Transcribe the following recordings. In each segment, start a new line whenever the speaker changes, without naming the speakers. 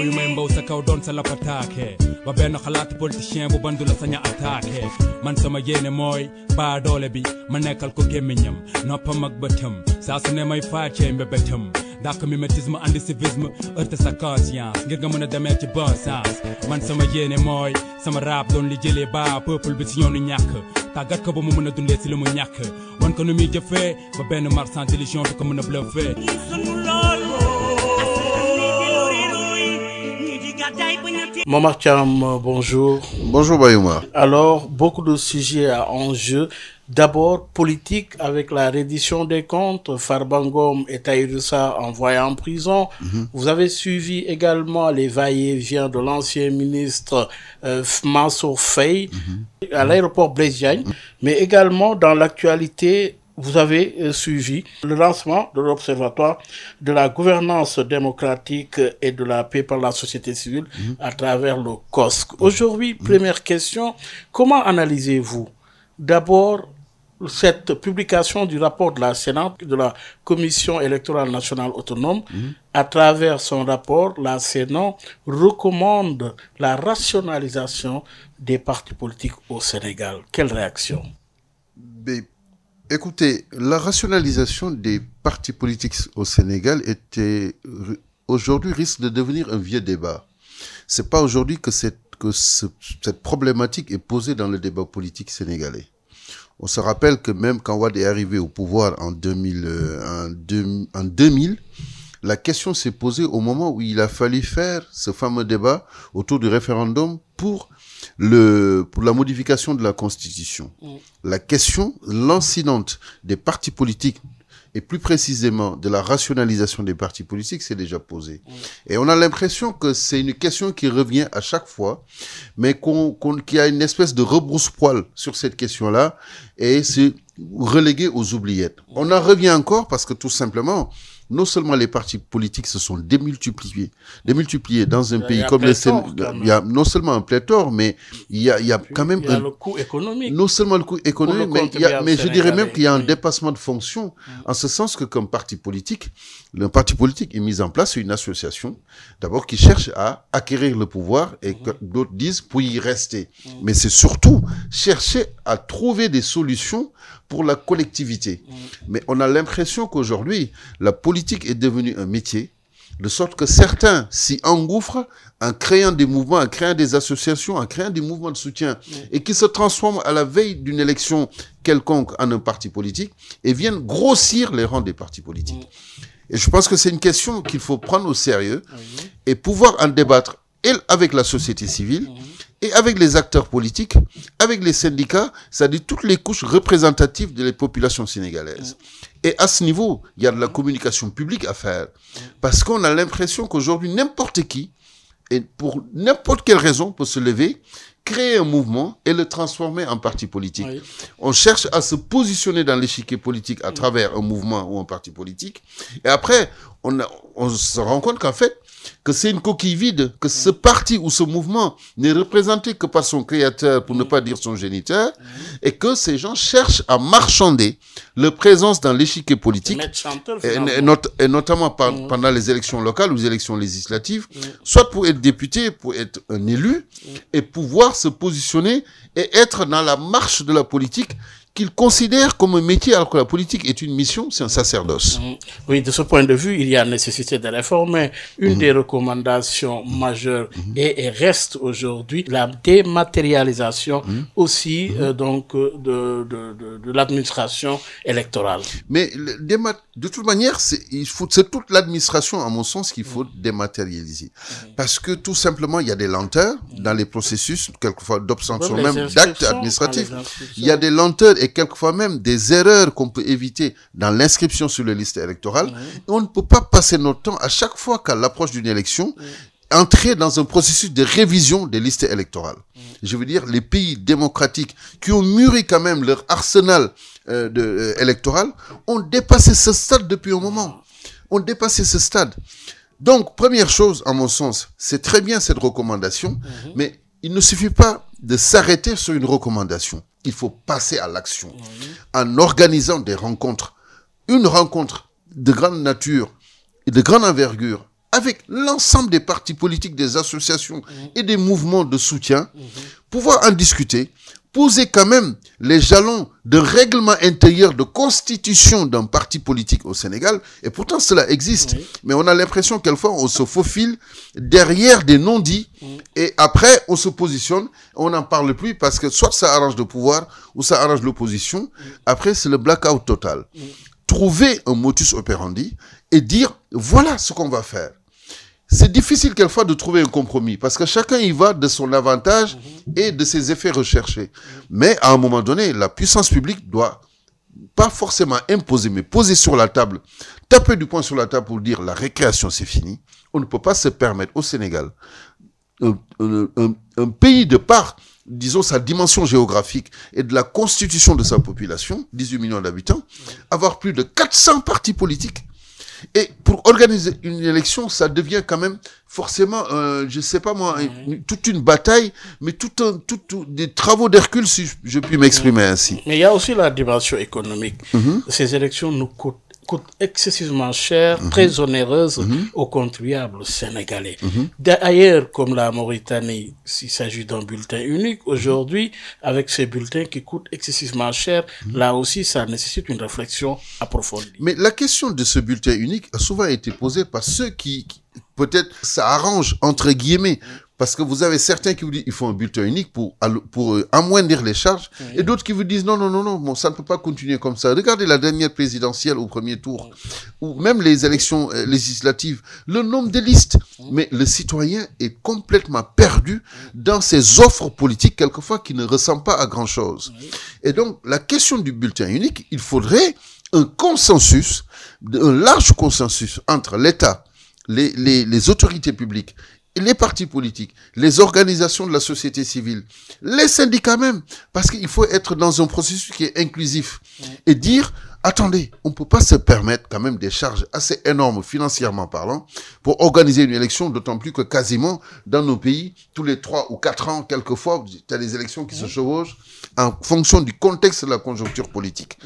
mbow yu may mbow sa kaw doon sa lapataake ba benn xalaat politicien bu bandu la saña attaqué man sama yéene mooy baa doole bi ma nekkal ko gémmiñam noppam ak bëtam saa su ne may faacee mbébétam dàq mimétisme andi civisme heurte sa conscience ngir nga mën a demee ci bon sens man sama yéene mooy sama rap doon li jëlee baa peuple bi si ñoonu ñàkk tàggat ko ba mu mën a dundee si li mu ñàkk wan ko nu muy jëfee ba benn marchand d'illusion du ko mën a bluffé.
Momar Thiam, bonjour.
Bonjour Bayouma.
Alors, beaucoup de sujets en jeu. D'abord, politique avec la reddition des comptes, Farba Ngom et Tahirou envoyés en prison. Vous avez suivi également les va-et-vient de l'ancien ministre Mansour Faye à l'aéroport Blaise Diagne, mais également dans l'actualité, vous avez suivi le lancement de l'Observatoire de la gouvernance démocratique et de la paix par la société civile à travers le COSC. Aujourd'hui, première question, comment analysez-vous d'abord cette publication du rapport de la Sénat, de la Commission électorale nationale autonome? À travers son rapport, la Sénat recommande la rationalisation des partis politiques au Sénégal. Quelle réaction?
Écoutez, la rationalisation des partis politiques au Sénégal aujourd'hui risque de devenir un vieux débat. C'est pas aujourd'hui que cette problématique est posée dans le débat politique sénégalais. On se rappelle que même quand Wade est arrivé au pouvoir en 2000, la question s'est posée au moment où il a fallu faire ce fameux débat autour du référendum pour la modification de la Constitution. La question lancinante des partis politiques et plus précisément de la rationalisation des partis politiques s'est déjà posée. Et on a l'impression que c'est une question qui revient à chaque fois, mais qu'il y a une espèce de rebrousse-poil sur cette question-là et c'est relégué aux oubliettes. On en revient encore parce que tout simplement, non seulement les partis politiques se sont démultipliés dans un pays comme le Sénégal. Il y a non seulement un pléthore, mais il y a quand même
le coût économique.
Non seulement le coût économique, mais je dirais même qu'il y a un dépassement de fonction, en ce sens que comme parti politique, le parti politique est mis en place une association, d'abord qui cherche à acquérir le pouvoir et que d'autres disent pour y rester. Mais c'est surtout chercher à trouver des solutions pour la collectivité. Mais on a l'impression qu'aujourd'hui, la politique est devenue un métier, de sorte que certains s'y engouffrent en créant des mouvements, en créant des associations, en créant des mouvements de soutien, et qui se transforment à la veille d'une élection quelconque en un parti politique, et viennent grossir les rangs des partis politiques. Et je pense que c'est une question qu'il faut prendre au sérieux, et pouvoir en débattre avec la société civile, et avec les acteurs politiques, avec les syndicats, c'est-à-dire toutes les couches représentatives de la population sénégalaise. Et à ce niveau, il y a de la communication publique à faire. Parce qu'on a l'impression qu'aujourd'hui, n'importe qui, et pour n'importe quelle raison, peut se lever, créer un mouvement et le transformer en parti politique. On cherche à se positionner dans l'échiquier politique à travers un mouvement ou un parti politique. Et après, on se rend compte qu'en fait, que c'est une coquille vide, que ce parti ou ce mouvement n'est représenté que par son créateur, pour ne pas dire son géniteur, et que ces gens cherchent à marchander leur présence dans l'échiquier politique, et notamment pendant les élections locales ou les élections législatives, soit pour être député, pour être un élu, et pouvoir se positionner et être dans la marche de la politique qu'ils considèrent comme un métier, alors que la politique est une mission, c'est un sacerdoce.
Oui, de ce point de vue, il y a nécessité de réformer. Une des recommandations majeures et reste aujourd'hui la dématérialisation aussi donc de l'administration électorale.
Mais de toute manière, c'est toute l'administration, à mon sens, qu'il faut dématérialiser. Parce que tout simplement, il y a des lenteurs dans les processus, quelquefois d'obtention même d'actes administratifs. Il y a des lenteurs et quelquefois même des erreurs qu'on peut éviter dans l'inscription sur les listes électorales. Et on ne peut pas passer notre temps à chaque fois qu'à l'approche d'une élection, entrer dans un processus de révision des listes électorales. Je veux dire, les pays démocratiques qui ont mûri quand même leur arsenal électoral ont dépassé ce stade depuis un moment. Ont dépassé ce stade. Donc, première chose, à mon sens, c'est très bien cette recommandation, mais il ne suffit pas de s'arrêter sur une recommandation. Il faut passer à l'action en organisant des rencontres. Une rencontre de grande nature et de grande envergure avec l'ensemble des partis politiques, des associations et des mouvements de soutien, pouvoir en discuter, poser quand même les jalons de règlement intérieur de constitution d'un parti politique au Sénégal, et pourtant cela existe. Mais on a l'impression quelquefois on se faufile derrière des non-dits, et après on se positionne, on n'en parle plus parce que soit ça arrange le pouvoir ou ça arrange l'opposition, après c'est le blackout total. Trouver un modus operandi et dire voilà ce qu'on va faire. C'est difficile quelquefois de trouver un compromis parce que chacun y va de son avantage et de ses effets recherchés. Mais à un moment donné, la puissance publique doit pas forcément imposer, mais poser sur la table, taper du poing sur la table pour dire la récréation c'est fini. On ne peut pas se permettre au Sénégal, un pays de par, disons, sa dimension géographique et de la constitution de sa population, 18 millions d'habitants, avoir plus de 400 partis politiques. Et pour organiser une élection, ça devient quand même forcément, je sais pas moi, toute une bataille, mais des travaux d'Hercule, si je puis m'exprimer ainsi.
Mais il y a aussi la dimension économique. Ces élections nous coûtent excessivement cher, très onéreuse aux contribuables sénégalais. D'ailleurs, comme la Mauritanie, s'il s'agit d'un bulletin unique, aujourd'hui, avec ces bulletins qui coûtent excessivement cher, là aussi, ça nécessite une réflexion approfondie.
Mais la question de ce bulletin unique a souvent été posée par ceux qui peut-être, ça arrange, entre guillemets, parce que vous avez certains qui vous disent qu'il faut un bulletin unique pour amoindrir les charges, et d'autres qui vous disent non, bon, ça ne peut pas continuer comme ça. Regardez la dernière présidentielle au premier tour, ou même les élections législatives, le nombre de listes. Mais le citoyen est complètement perdu dans ses offres politiques, quelquefois qui ne ressemblent pas à grand-chose. Et donc, la question du bulletin unique, il faudrait un consensus, un large consensus entre l'État, les autorités publiques, les partis politiques, les organisations de la société civile, les syndicats même, parce qu'il faut être dans un processus qui est inclusif et dire, attendez, on ne peut pas se permettre quand même des charges assez énormes financièrement parlant pour organiser une élection, d'autant plus que quasiment dans nos pays, tous les 3 ou 4 ans, quelquefois, tu as des élections qui se chevauchent en fonction du contexte de la conjoncture politique.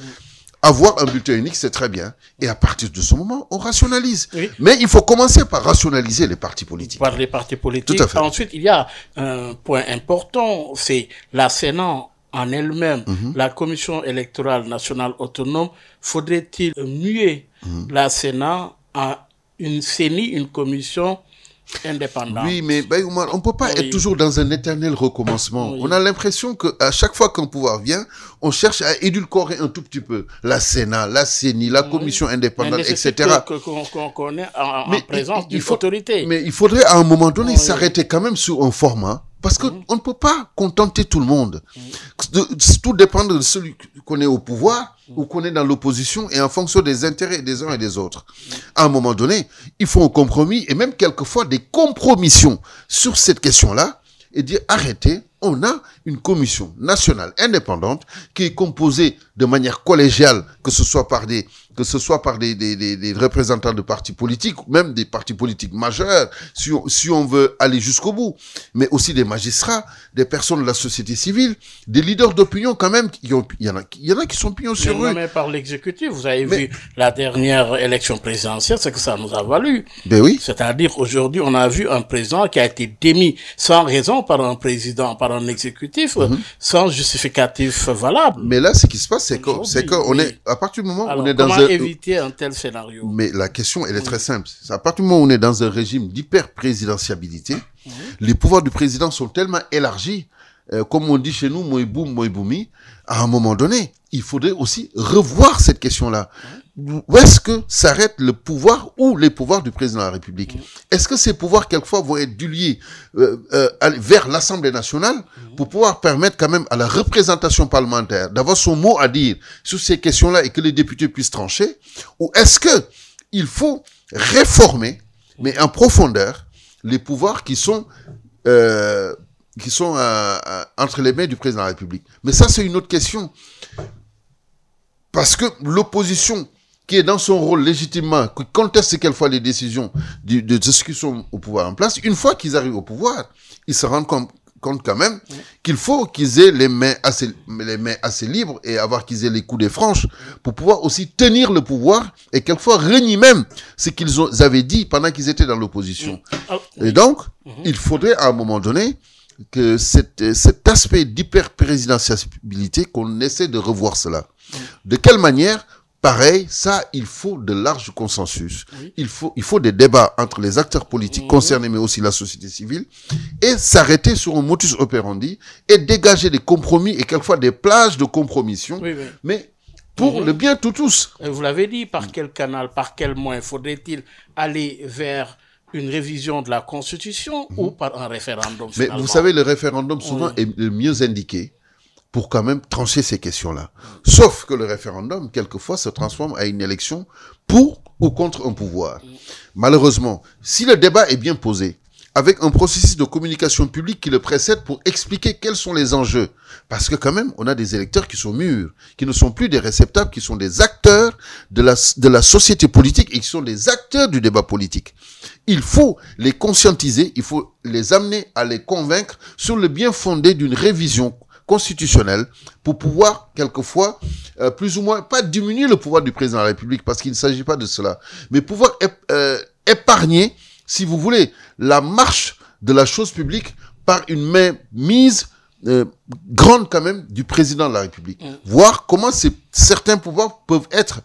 Avoir un bulletin unique, c'est très bien. Et à partir de ce moment, on rationalise. Mais il faut commencer par rationaliser les partis politiques.
Par les partis politiques.
Tout à fait.
Ensuite, il y a un point important, c'est la Sénat en elle-même, la Commission électorale nationale autonome. Faudrait-il muer la Sénat en une CENI, une commission indépendante?
Oui, mais Oumar, on ne peut pas être toujours dans un éternel recommencement. On a l'impression qu'à chaque fois qu'un pouvoir vient, on cherche à édulcorer un tout petit peu la Sénat, la CENI, la commission indépendante, etc.
Qu'on connaît en présence d'une autorité.
Mais il faudrait à un moment donné s'arrêter quand même sur un format, parce qu'on ne peut pas contenter tout le monde. Tout dépend de celui qu'on est au pouvoir ou qu'on est dans l'opposition et en fonction des intérêts des uns et des autres. À un moment donné, il faut un compromis et même quelquefois des compromissions sur cette question-là et dire arrêtez, on a une commission nationale indépendante qui est composée de manière collégiale, que ce soit par des représentants de partis politiques, même des partis politiques majeurs, si on veut aller jusqu'au bout, mais aussi des magistrats, des personnes de la société civile, des leaders d'opinion quand même, il y en a qui sont pignons sur rue.
Mais par l'exécutif, vous avez vu la dernière élection présidentielle, c'est que ça nous a valu.
Ben oui.
C'est-à-dire aujourd'hui, on a vu un président qui a été démis sans raison par un président, par un exécutif, sans justificatif valable.
Mais là, ce qui se passe, c'est qu'on est, à partir du moment où on est dans
comment éviter un tel scénario?
Mais la question, elle est très simple. À partir du moment où on est dans un régime d'hyper-présidentiabilité, les pouvoirs du président sont tellement élargis, comme on dit chez nous, moi boumi, à un moment donné, il faudrait aussi revoir cette question-là. Où est-ce que s'arrête le pouvoir ou les pouvoirs du président de la République? Est-ce que ces pouvoirs, quelquefois, vont être duliés vers l'Assemblée nationale pour pouvoir permettre quand même à la représentation parlementaire d'avoir son mot à dire sur ces questions-là et que les députés puissent trancher? Ou est-ce que il faut réformer, mais en profondeur, les pouvoirs qui sont entre les mains du président de la République? Mais ça, c'est une autre question. Parce que l'opposition, qui est dans son rôle légitimement, qui conteste quelquefois les décisions de ceux qui sont au pouvoir en place, une fois qu'ils arrivent au pouvoir, ils se rendent compte compte quand même qu'il faut qu'ils aient les mains assez libres et qu'ils aient les coudes franches pour pouvoir aussi tenir le pouvoir et quelquefois renier même ce qu'ils avaient dit pendant qu'ils étaient dans l'opposition. Et donc, il faudrait à un moment donné que cet aspect d'hyper-présidentialité, qu'on essaie de revoir cela. De quelle manière? Pareil, ça, il faut de larges consensus. Il faut des débats entre les acteurs politiques concernés, mais aussi la société civile, et s'arrêter sur un modus operandi et dégager des compromis et quelquefois des plages de compromission, mais pour le bien de tous.
Vous l'avez dit, par quel canal, par quel moyen faudrait-il aller vers une révision de la Constitution ou par un référendum finalement?
Mais vous savez, le référendum souvent est le mieux indiqué pour quand même trancher ces questions-là. Sauf que le référendum, quelquefois, se transforme à une élection pour ou contre un pouvoir. Malheureusement, si le débat est bien posé, avec un processus de communication publique qui le précède pour expliquer quels sont les enjeux, parce que quand même, on a des électeurs qui sont mûrs, qui ne sont plus des réceptacles, qui sont des acteurs de la société politique et qui sont des acteurs du débat politique. Il faut les conscientiser, il faut les amener à les convaincre sur le bien fondé d'une révision constitutionnelle pour pouvoir, quelquefois, plus ou moins, pas diminuer le pouvoir du président de la République, parce qu'il ne s'agit pas de cela, mais pouvoir épargner, si vous voulez, la marche de la chose publique par une mainmise grande quand même du président de la République. Voir comment certains pouvoirs peuvent être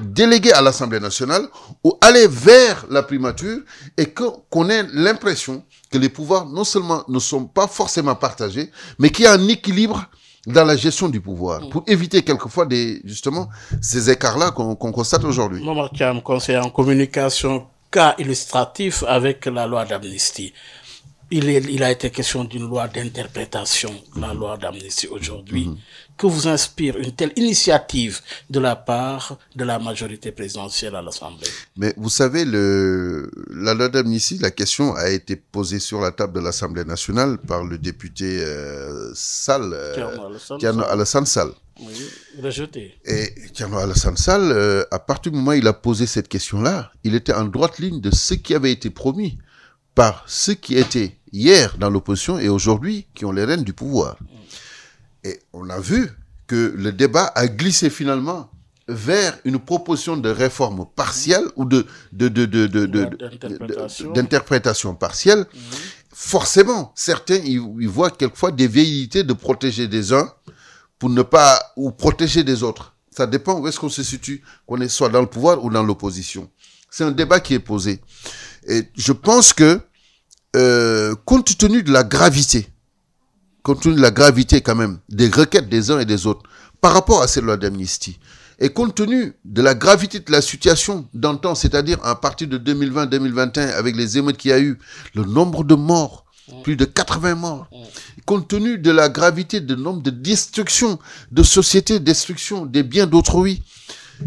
délégués à l'Assemblée nationale ou aller vers la primature et qu'on ait l'impression que les pouvoirs non seulement ne sont pas forcément partagés, mais qu'il y a un équilibre dans la gestion du pouvoir, pour éviter quelquefois justement ces écarts-là qu'on constate aujourd'hui.
Momar Thiam, conseiller en communication, cas illustratif avec la loi d'amnistie. Il a été question d'une loi d'interprétation, la loi d'amnistie aujourd'hui. Que vous inspire une telle initiative de la part de la majorité présidentielle à l'Assemblée?
Mais vous savez, la loi d'amnistie, la question a été posée sur la table de l'Assemblée nationale par le député Thierno Alassane Sall.
Oui, rejeté.
Et Thierno Alassane Sall, à partir du moment où il a posé cette question-là, il était en droite ligne de ce qui avait été promis par ceux qui étaient hier dans l'opposition et aujourd'hui qui ont les rênes du pouvoir. Et on a vu que le débat a glissé finalement vers une proposition de réforme partielle ou d'interprétation partielle. Forcément, certains ils voient quelquefois des velléités de protéger des uns pour ne pas ou protéger des autres. Ça dépend où est-ce qu'on se situe, qu'on est soit dans le pouvoir ou dans l'opposition. C'est un débat qui est posé. Et je pense que, compte tenu de la gravité quand même, des requêtes des uns et des autres, par rapport à cette loi d'amnistie, et compte tenu de la gravité de la situation d'antan, c'est-à-dire à partir de 2020-2021, avec les émeutes qu'il y a eu, le nombre de morts, plus de 80 morts, compte tenu de la gravité du nombre de destructions de sociétés, destruction des biens d'autrui,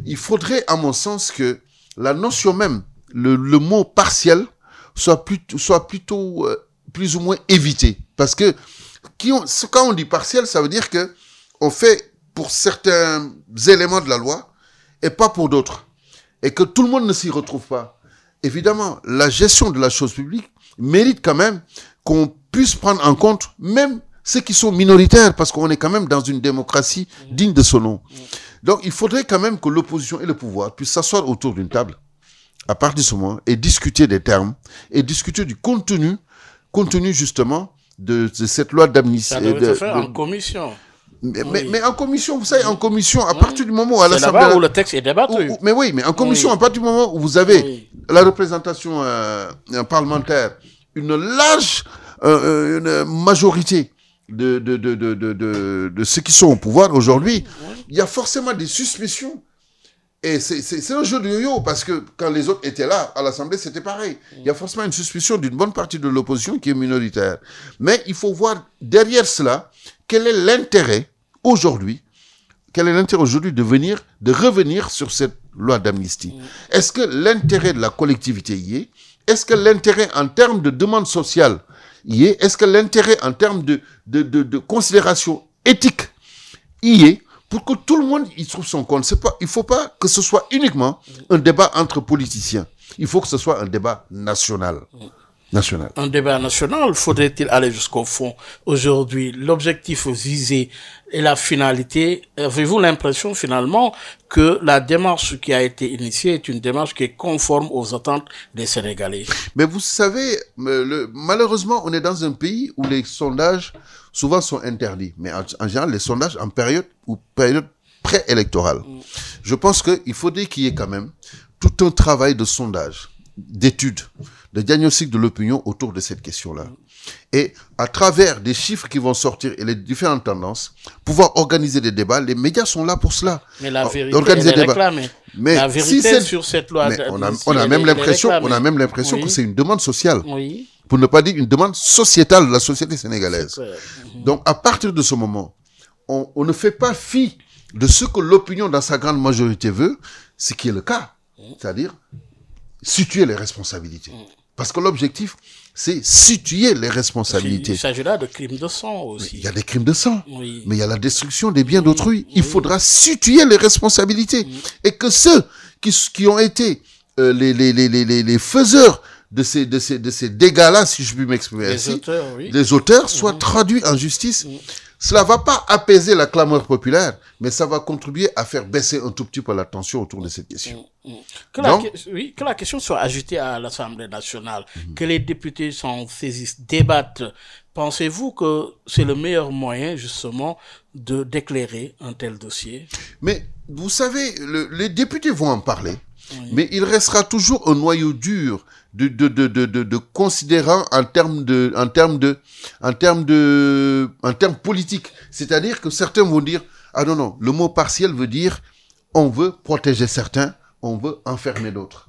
il faudrait, à mon sens, que la notion même, le mot partiel, soit plutôt plus ou moins évité. Parce que quand on dit partiel, ça veut dire que on fait pour certains éléments de la loi et pas pour d'autres. Et que tout le monde ne s'y retrouve pas. Évidemment, la gestion de la chose publique mérite quand même qu'on puisse prendre en compte même ceux qui sont minoritaires, parce qu'on est quand même dans une démocratie digne de ce nom. Donc, il faudrait quand même que l'opposition et le pouvoir puissent s'asseoir autour d'une table à partir de ce moment et discuter des termes et discuter du contenu justement de cette loi d'amnistie.
Ça devait se faire en commission.
Mais en commission, vous savez, en commission, à partir du moment où à l'Assemblée...
C'est là-bas où le texte est débattu.
Mais oui, mais en commission, à partir du moment où vous avez la représentation parlementaire, une large une majorité de ceux qui sont au pouvoir aujourd'hui, il y a forcément des suspicions. Et c'est un jeu de yo-yo, parce que quand les autres étaient là, à l'Assemblée, c'était pareil. Il y a forcément une suspicion d'une bonne partie de l'opposition qui est minoritaire. Mais il faut voir derrière cela, quel est l'intérêt aujourd'hui de revenir sur cette loi d'amnistie. Est-ce que l'intérêt de la collectivité y est? Est-ce que l'intérêt en termes de demande sociale y est? Est-ce que l'intérêt en termes de considération éthique y est? Pour que tout le monde y trouve son compte. Il ne faut pas que ce soit uniquement un débat entre politiciens. Il faut que ce soit un débat national. national.
Un débat national, faudrait-il aller jusqu'au fond? Aujourd'hui, l'objectif visé et la finalité, avez-vous l'impression finalement que la démarche qui a été initiée est une démarche qui est conforme aux attentes des Sénégalais?
Mais vous savez, malheureusement, on est dans un pays où les sondages souvent sont interdits. Mais en général, les sondages en période préélectorale. Je pense qu'il faudrait qu'il y ait quand même tout un travail de sondage, d'études, de diagnostic de l'opinion autour de cette question-là. Et à travers des chiffres qui vont sortir et les différentes tendances, pouvoir organiser des débats. Les médias sont là pour cela.
Mais la vérité, elle est réclamée.
Mais
la vérité sur cette loi...
on a même l'impression que c'est une demande sociale.
Oui.
Pour ne pas dire une demande sociétale de la société sénégalaise. Donc, à partir de ce moment, on ne fait pas fi de ce que l'opinion dans sa grande majorité veut, ce qui est le cas. C'est-à-dire situer les responsabilités. Parce que l'objectif, c'est situer les responsabilités.
Il s'agit là de crimes de sang aussi.
Il y a des crimes de sang, mais il y a la destruction des biens d'autrui. Il faudra situer les responsabilités. Et que ceux qui ont été les faiseurs de ces dégâts-là, si je puis m'exprimer ainsi, les auteurs soient traduits en justice. Cela va pas apaiser la clameur populaire, mais ça va contribuer à faire baisser un tout petit peu la tension autour de cette question.
Que la question soit agitée à l'Assemblée nationale, que les députés s'en saisissent, débattent. Pensez-vous que c'est le meilleur moyen, justement, d'éclairer un tel dossier? Mais
vous savez, les députés vont en parler. Mais il restera toujours un noyau dur de considérants en termes politiques. C'est-à-dire que certains vont dire, ah non, le mot partiel veut dire, on veut protéger certains, on veut enfermer d'autres.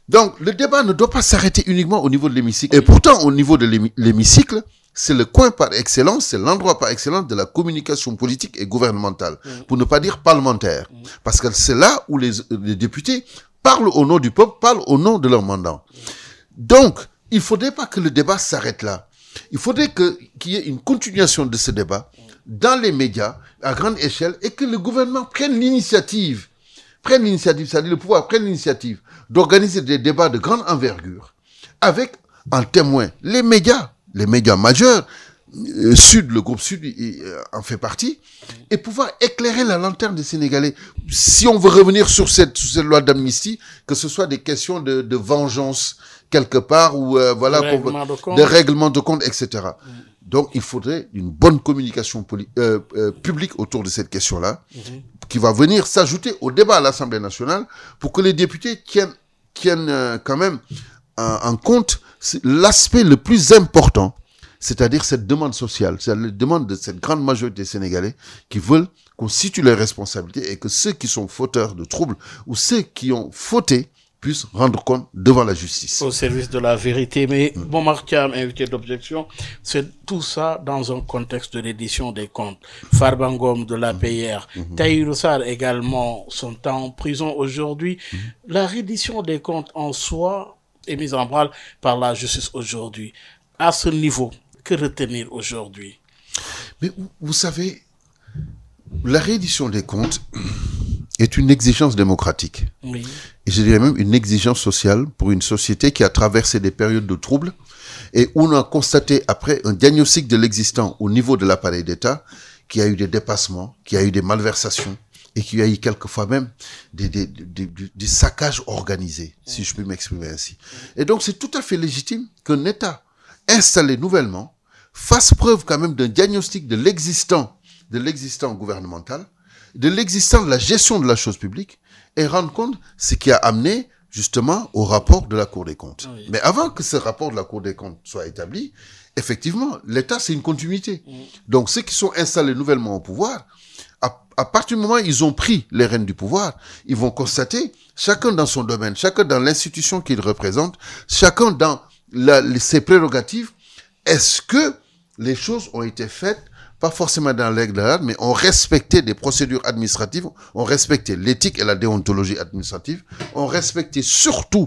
Donc, le débat ne doit pas s'arrêter uniquement au niveau de l'hémicycle. Et pourtant, au niveau de l'hémicycle, c'est le coin par excellence, c'est l'endroit par excellence de la communication politique et gouvernementale, pour ne pas dire parlementaire. Parce que c'est là où les députés parlent au nom du peuple, parlent au nom de leur mandat. Donc, il ne faudrait pas que le débat s'arrête là. Il faudrait qu'il y ait une continuation de ce débat dans les médias, à grande échelle, et que le gouvernement prenne l'initiative, c'est-à-dire le pouvoir prenne l'initiative d'organiser des débats de grande envergure, avec en témoin les médias majeurs, Sud, le groupe Sud en fait partie, et pouvoir éclairer la lanterne des Sénégalais. Si on veut revenir sur cette loi d'amnistie, que ce soit des questions de vengeance quelque part, ou de règlement de compte, etc. Donc, il faudrait une bonne communication publique autour de cette question-là, qui va venir s'ajouter au débat à l'Assemblée nationale, pour que les députés tiennent quand même en compte l'aspect le plus important, c'est-à-dire cette demande sociale, c'est la demande de cette grande majorité sénégalais qui veulent qu'on situe les responsabilités et que ceux qui sont fauteurs de troubles ou ceux qui ont fauté puissent rendre compte devant la justice.
Au service de la vérité. Mais Momar Thiam, invité d'objection, c'est tout ça dans un contexte de reddition des comptes. Farba Ngom de l'APR, Tahirou Sarr également sont en prison aujourd'hui. La reddition des comptes en soi est mise en branle par la justice aujourd'hui. À ce niveau, que retenir aujourd'hui?
Mais vous savez, la reddition des comptes est une exigence démocratique. Oui. Et je dirais même une exigence sociale pour une société qui a traversé des périodes de troubles et où on a constaté, après un diagnostic de l'existant au niveau de l'appareil d'État, qu'il y a eu des dépassements, qu'il y a eu des malversations et qu'il y a eu quelquefois même des saccages organisés, si je peux m'exprimer ainsi. Et donc, c'est tout à fait légitime qu'un État installé nouvellement fasse preuve quand même d'un diagnostic de l'existant gouvernemental, de l'existant de la gestion de la chose publique, et rendre compte ce qui a amené justement au rapport de la Cour des comptes. Oui. Mais avant que ce rapport de la Cour des comptes soit établi, effectivement, l'État, c'est une continuité. Donc, ceux qui sont installés nouvellement au pouvoir, à partir du moment où ils ont pris les rênes du pouvoir, ils vont constater, chacun dans son domaine, chacun dans l'institution qu'il représente, chacun dans ses prérogatives, est-ce que les choses ont été faites pas forcément dans l'aigle de l'art, mais ont respecté des procédures administratives, ont respecté l'éthique et la déontologie administrative, ont respecté surtout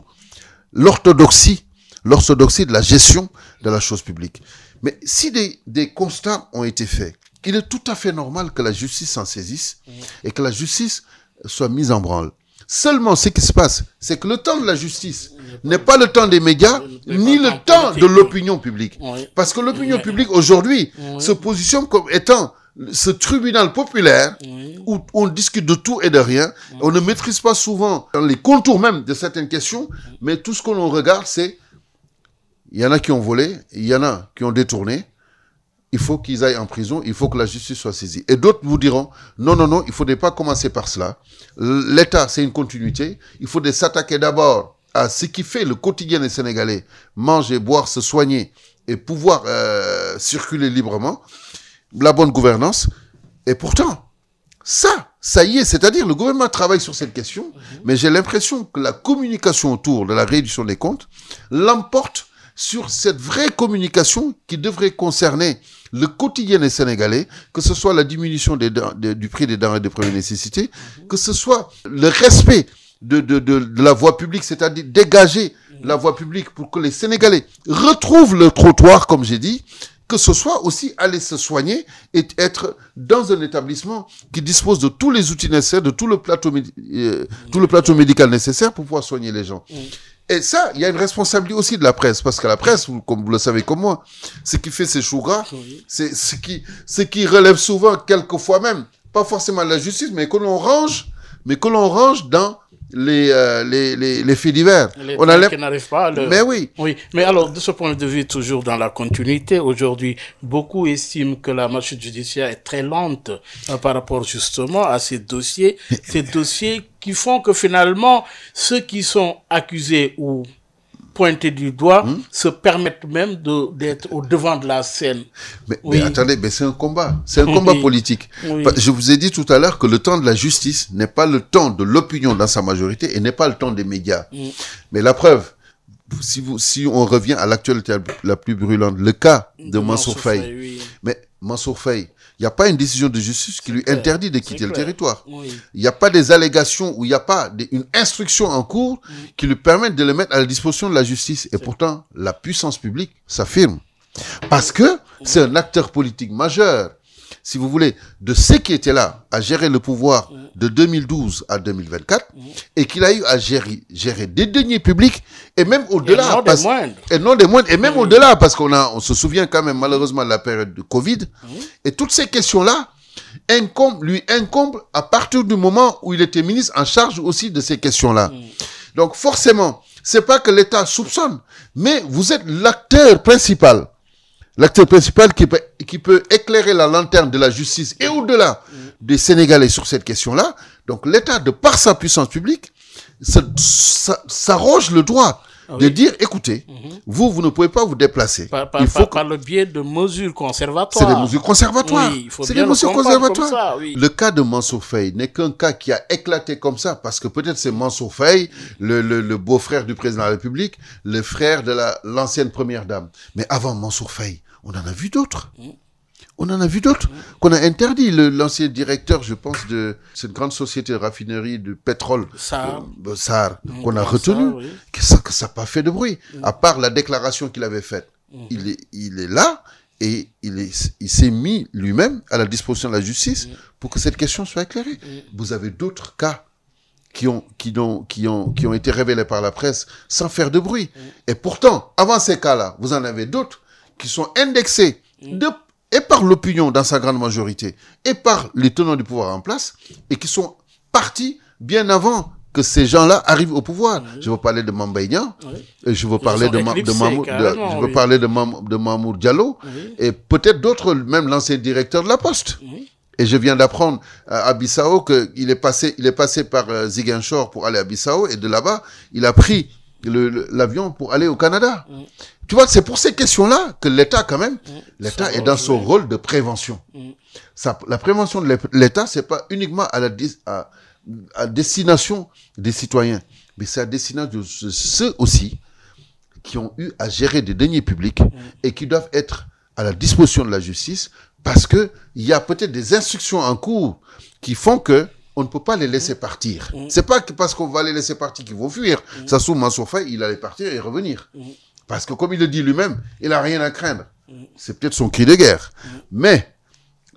l'orthodoxie de la gestion de la chose publique. Mais si des constats ont été faits, il est tout à fait normal que la justice s'en saisisse et que la justice soit mise en branle. Seulement, ce qui se passe, c'est que le temps de la justice n'est pas le temps des médias ni le temps de l'opinion publique. Oui. Parce que l'opinion publique aujourd'hui se positionne comme étant ce tribunal populaire où on discute de tout et de rien. On ne maîtrise pas souvent les contours même de certaines questions, mais tout ce que l'on regarde, c'est il y en a qui ont volé, il y en a qui ont détourné. Il faut qu'ils aillent en prison, il faut que la justice soit saisie. Et d'autres vous diront, non, il ne faudrait pas commencer par cela. L'État, c'est une continuité. Il faudrait s'attaquer d'abord à ce qui fait le quotidien des Sénégalais, manger, boire, se soigner et pouvoir circuler librement. La bonne gouvernance. Et pourtant, ça y est, c'est-à-dire le gouvernement travaille sur cette question, mais j'ai l'impression que la communication autour de la réduction des comptes l'emporte sur cette vraie communication qui devrait concerner le quotidien des Sénégalais, que ce soit la diminution du prix des denrées de première nécessité, que ce soit le respect de la voie publique, c'est-à-dire dégager la voie publique pour que les Sénégalais retrouvent le trottoir, comme j'ai dit, que ce soit aussi aller se soigner et être dans un établissement qui dispose de tous les outils nécessaires, de tout le plateau médical nécessaire pour pouvoir soigner les gens. Et ça, il y a une responsabilité aussi de la presse, parce que la presse, comme vous le savez comme moi, ce qui fait ses choux gras, c'est ce qui relève souvent, quelquefois même, pas forcément la justice, mais que l'on range dans les faits divers.
Les gens qui n'arrivent pas à le...
Mais oui.
Oui, mais alors, de ce point de vue, toujours dans la continuité, aujourd'hui, beaucoup estiment que la machine judiciaire est très lente par rapport justement à ces dossiers qui font que finalement, ceux qui sont accusés ou pointés du doigt se permettent même d'être au devant de la scène.
Mais attendez, mais c'est un combat. C'est un combat politique. Oui. Je vous ai dit tout à l'heure que le temps de la justice n'est pas le temps de l'opinion dans sa majorité et n'est pas le temps des médias. Mais la preuve, si on revient à l'actualité la plus brûlante, le cas de Mansour Faye. Oui. Mais Mansour Faye, il n'y a pas une décision de justice qui lui interdit de quitter le territoire. Il n'y a pas des allégations ou il n'y a pas une instruction en cours qui lui permettent de le mettre à la disposition de la justice. Et pourtant, la puissance publique s'affirme. Parce que c'est un acteur politique majeur, si vous voulez, de ceux qui étaient là à gérer le pouvoir de 2012 à 2024 et qu'il a eu à gérer des deniers publics et même au-delà. Et non des moindres. Et même au-delà, parce on se souvient quand même malheureusement de la période de Covid. Et toutes ces questions-là lui incombent à partir du moment où il était ministre en charge aussi de ces questions-là. Donc forcément, c'est pas que l'État soupçonne, mais vous êtes l'acteur principal. L'acteur principal qui peut éclairer la lanterne de la justice et au-delà des Sénégalais sur cette question-là. Donc l'État, de par sa puissance publique, s'arroge le droit de dire, écoutez, vous ne pouvez pas vous déplacer.
Par le biais de mesures conservatoires.
C'est des mesures conservatoires. Oui, c'est des mesures conservatoires. Ça, oui. Le cas de Mansour Faye n'est qu'un cas qui a éclaté comme ça, parce que peut-être c'est Mansour Faye, le beau-frère du président de la République, le frère de l'ancienne première dame. Mais avant Mansour Faye, on en a vu d'autres. On en a vu d'autres qu'on a interdit. L'ancien directeur, je pense, de cette grande société de raffinerie de pétrole, SAR, qu'on a retenu, que ça n'a pas fait de bruit. À part la déclaration qu'il avait faite. Il est là et il s'est mis lui-même à la disposition de la justice pour que cette question soit éclairée. Vous avez d'autres cas qui ont été révélés par la presse sans faire de bruit. Et pourtant, avant ces cas-là, vous en avez d'autres qui sont indexés et par l'opinion dans sa grande majorité, et par les tenants du pouvoir en place, et qui sont partis bien avant que ces gens-là arrivent au pouvoir. Je veux parler de Mame Mbaye Niang, et je veux parler de Mamour Diallo, et peut-être d'autres, même l'ancien directeur de la Poste. Et je viens d'apprendre à Bissau qu'il est passé par Ziguinchor pour aller à Bissau, et de là-bas, il a pris l'avion pour aller au Canada. Tu vois, c'est pour ces questions-là que l'État, quand même, l'État est dans son rôle de prévention. La prévention de l'État, c'est pas uniquement à destination des citoyens, mais c'est à destination de ceux aussi qui ont eu à gérer des deniers publics et qui doivent être à la disposition de la justice, parce que il y a peut-être des instructions en cours qui font que on ne peut pas les laisser partir. C'est pas parce qu'on va les laisser partir qu'ils vont fuir. Ça se trouve, Mansour Faye, il allait partir et revenir. Parce que comme il le dit lui-même, il n'a rien à craindre. C'est peut-être son cri de guerre. Mais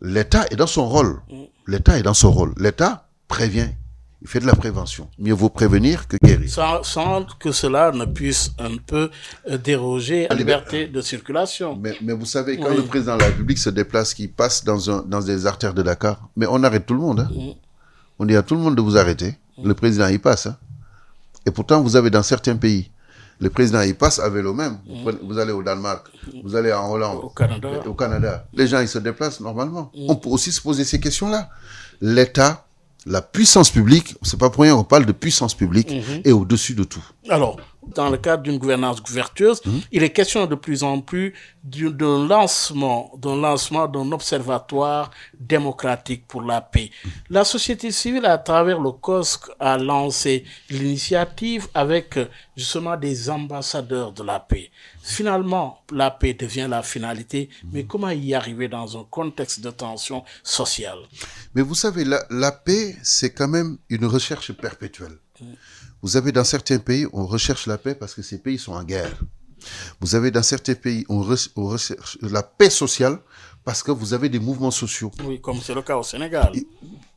l'État est dans son rôle. L'État est dans son rôle. L'État prévient. Il fait de la prévention. Mieux vaut prévenir que guérir.
Sans que cela ne puisse un peu déroger à la liberté de circulation.
Mais vous savez, quand le président de la République se déplace, qu'il passe dans des artères de Dakar, mais on arrête tout le monde. Hein. On dit à tout le monde de vous arrêter. Le président, il passe. Hein. Et pourtant, vous avez dans certains pays, le président, il passe à vélo même. Vous allez au Danemark, vous allez en Hollande, au Canada. Les gens, ils se déplacent normalement. On peut aussi se poser ces questions-là. L'État, la puissance publique, c'est pas pour rien qu'on parle de puissance publique, est au-dessus de tout.
Alors, dans le cadre d'une gouvernance vertueuse, il est question de plus en plus d'un lancement d'un observatoire démocratique pour la paix. La société civile, à travers le COSC, a lancé l'initiative avec justement des ambassadeurs de la paix. Finalement, la paix devient la finalité, mais comment y arriver dans un contexte de tension sociale?
Mais vous savez, la paix, c'est quand même une recherche perpétuelle. Vous avez dans certains pays, on recherche la paix parce que ces pays sont en guerre. Vous avez dans certains pays, on recherche la paix sociale parce que vous avez des mouvements sociaux.
Oui, comme c'est le cas au Sénégal.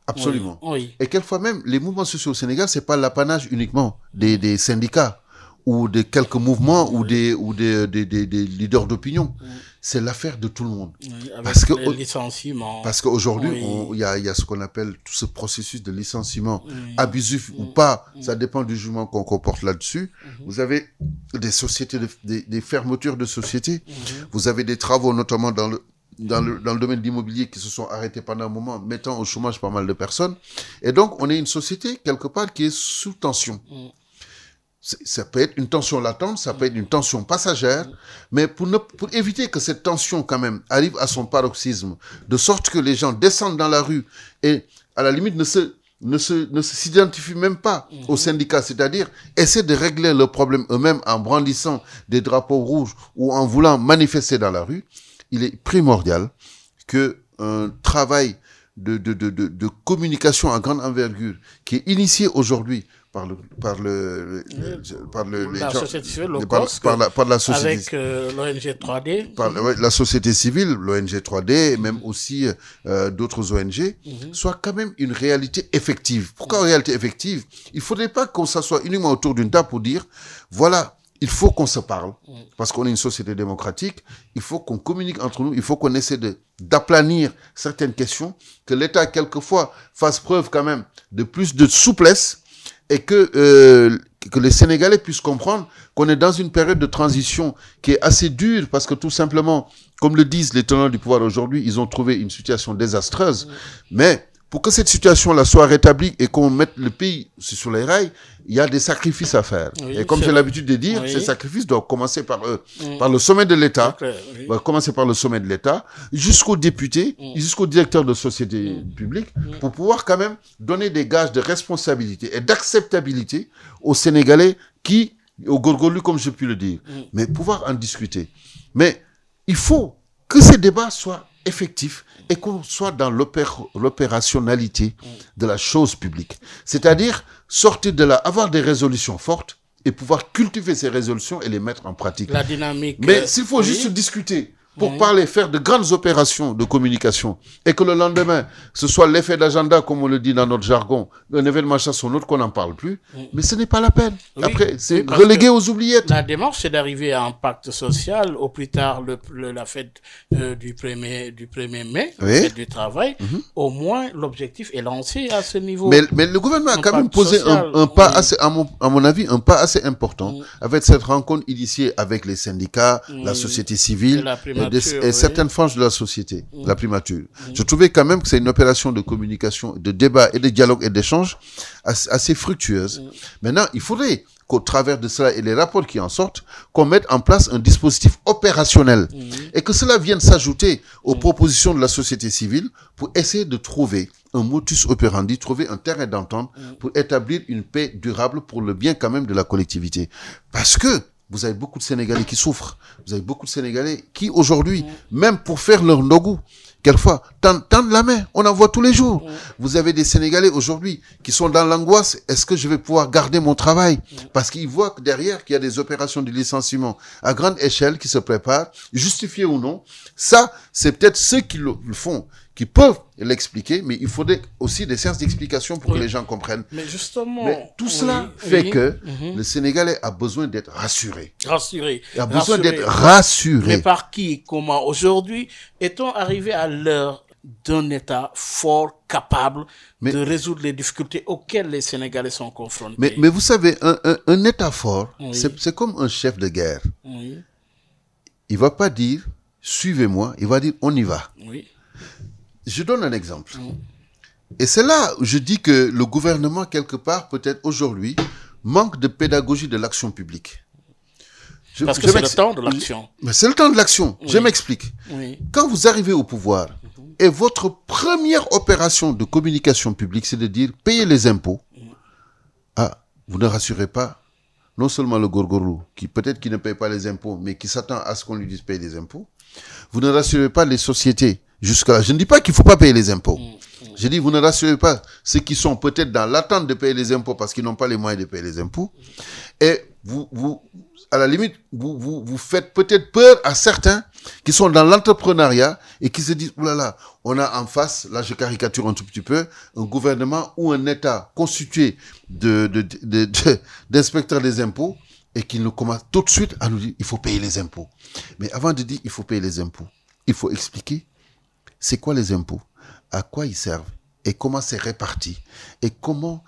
Absolument.
Oui.
Et quelquefois même, les mouvements sociaux au Sénégal, c'est pas l'apanage uniquement des syndicats ou de quelques mouvements ou des leaders d'opinion. C'est l'affaire de tout le monde.
Oui, avec les licenciements.
Parce qu'aujourd'hui, il y a ce qu'on appelle tout ce processus de licenciement, abusif ou pas, ça dépend du jugement qu'on comporte là-dessus. Vous avez des sociétés, des fermetures de sociétés. Vous avez des travaux, notamment dans le domaine de l'immobilier, qui se sont arrêtés pendant un moment, mettant au chômage pas mal de personnes. Et donc, on est une société, quelque part, qui est sous tension. Ça peut être une tension latente, ça peut être une tension passagère, mais pour éviter que cette tension, quand même, arrive à son paroxysme, de sorte que les gens descendent dans la rue et, à la limite, ne s'identifient même pas aux syndicats, c'est-à-dire essaient de régler leurs problèmes eux-mêmes en brandissant des drapeaux rouges ou en voulant manifester dans la rue, il est primordial qu'un travail de communication à grande envergure qui est initié aujourd'hui par la société civile,
avec l'ONG 3D,
la société civile, l'ONG 3D, et même aussi d'autres ONG, soit quand même une réalité effective. Pourquoi réalité effective? Il faudrait pas qu'on s'assoie uniquement autour d'une table pour dire, voilà, il faut qu'on se parle, parce qu'on est une société démocratique, il faut qu'on communique entre nous, il faut qu'on essaie d'aplanir certaines questions, que l'État, quelquefois, fasse preuve quand même de plus de souplesse, et que les Sénégalais puissent comprendre qu'on est dans une période de transition qui est assez dure, parce que tout simplement, comme le disent les tenants du pouvoir aujourd'hui, ils ont trouvé une situation désastreuse, mais pour que cette situation-là soit rétablie et qu'on mette le pays sur les rails, il y a des sacrifices à faire. Oui, et comme j'ai l'habitude de dire, ces sacrifices doivent commencer par le sommet de l'État, commencer par le sommet de l'État, jusqu'aux députés, jusqu'aux directeurs de sociétés publiques, pour pouvoir quand même donner des gages de responsabilité et d'acceptabilité aux Sénégalais aux Gorgolus, comme je puis le dire, mais pouvoir en discuter. Mais il faut que ces débats soient effectifs et qu'on soit dans l'opérationnalité de la chose publique. C'est-à-dire sortir de là, avoir des résolutions fortes et pouvoir cultiver ces résolutions et les mettre en pratique.
La dynamique.
Mais s'il faut juste discuter pour parler, faire de grandes opérations de communication et que le lendemain, ce soit l'effet d'agenda, comme on le dit dans notre jargon, un événement chasse un autre, qu'on n'en parle plus, mais ce n'est pas la peine. Après, c'est relégué aux oubliettes.
La démarche, c'est d'arriver à un pacte social, au plus tard la fête du 1er mai, la fête du travail. Au moins, l'objectif est lancé à ce niveau.
Mais le gouvernement a quand même posé un pas assez, à mon avis, un pas assez important avec cette rencontre initiée avec les syndicats, la société civile, et certaines franges de la société, la primature. Je trouvais quand même que c'est une opération de communication, de débat et de dialogue et d'échange assez fructueuse. Maintenant, il faudrait qu'au travers de cela et les rapports qui en sortent, qu'on mette en place un dispositif opérationnel et que cela vienne s'ajouter aux propositions de la société civile pour essayer de trouver un modus operandi, trouver un terrain d'entente pour établir une paix durable pour le bien quand même de la collectivité. Parce que vous avez beaucoup de Sénégalais qui souffrent. Vous avez beaucoup de Sénégalais qui, aujourd'hui, même pour faire leur ndogu, quelquefois, tendent la main. On en voit tous les jours. Vous avez des Sénégalais aujourd'hui qui sont dans l'angoisse. Est-ce que je vais pouvoir garder mon travail? Parce qu'ils voient que derrière, qu'il y a des opérations de licenciement à grande échelle qui se préparent, justifiées ou non. Ça, c'est peut-être ceux qui le font, qui peuvent l'expliquer, mais il faudrait aussi des séances d'explication pour que les gens comprennent.
Mais justement...
Mais tout cela fait que le Sénégalais a besoin d'être rassuré.
Rassuré.
Il a besoin d'être rassuré.
Mais par qui? Comment? Aujourd'hui, est-on arrivé à l'heure d'un État fort, capable de résoudre les difficultés auxquelles les Sénégalais sont confrontés?
Mais vous savez, un État fort, c'est comme un chef de guerre.
Oui.
Il va pas dire « suivez-moi », il va dire « on y va ».
Oui.
Je donne un exemple. Et c'est là où je dis que le gouvernement, quelque part, peut-être aujourd'hui, manque de pédagogie de l'action publique.
Parce que c'est le temps de l'action.
Mais c'est le temps de l'action. Je m'explique. Quand vous arrivez au pouvoir, et votre première opération de communication publique, c'est de dire « payez les impôts », vous ne rassurez pas non seulement le gorgorou, qui peut-être qui ne paye pas les impôts, mais qui s'attend à ce qu'on lui dise payer les impôts. Vous ne rassurez pas les sociétés jusqu'à là. Je ne dis pas qu'il ne faut pas payer les impôts. Je dis, vous ne rassurez pas ceux qui sont peut-être dans l'attente de payer les impôts parce qu'ils n'ont pas les moyens de payer les impôts. Et vous à la limite, vous faites peut-être peur à certains qui sont dans l'entrepreneuriat et qui se disent, oulala, on a en face, là je caricature un tout petit peu, un gouvernement ou un État constitué d'inspecteurs des impôts et qui nous commence tout de suite à nous dire, il faut payer les impôts. Mais avant de dire, il faut payer les impôts, il faut expliquer c'est quoi les impôts, à quoi ils servent et comment c'est réparti et comment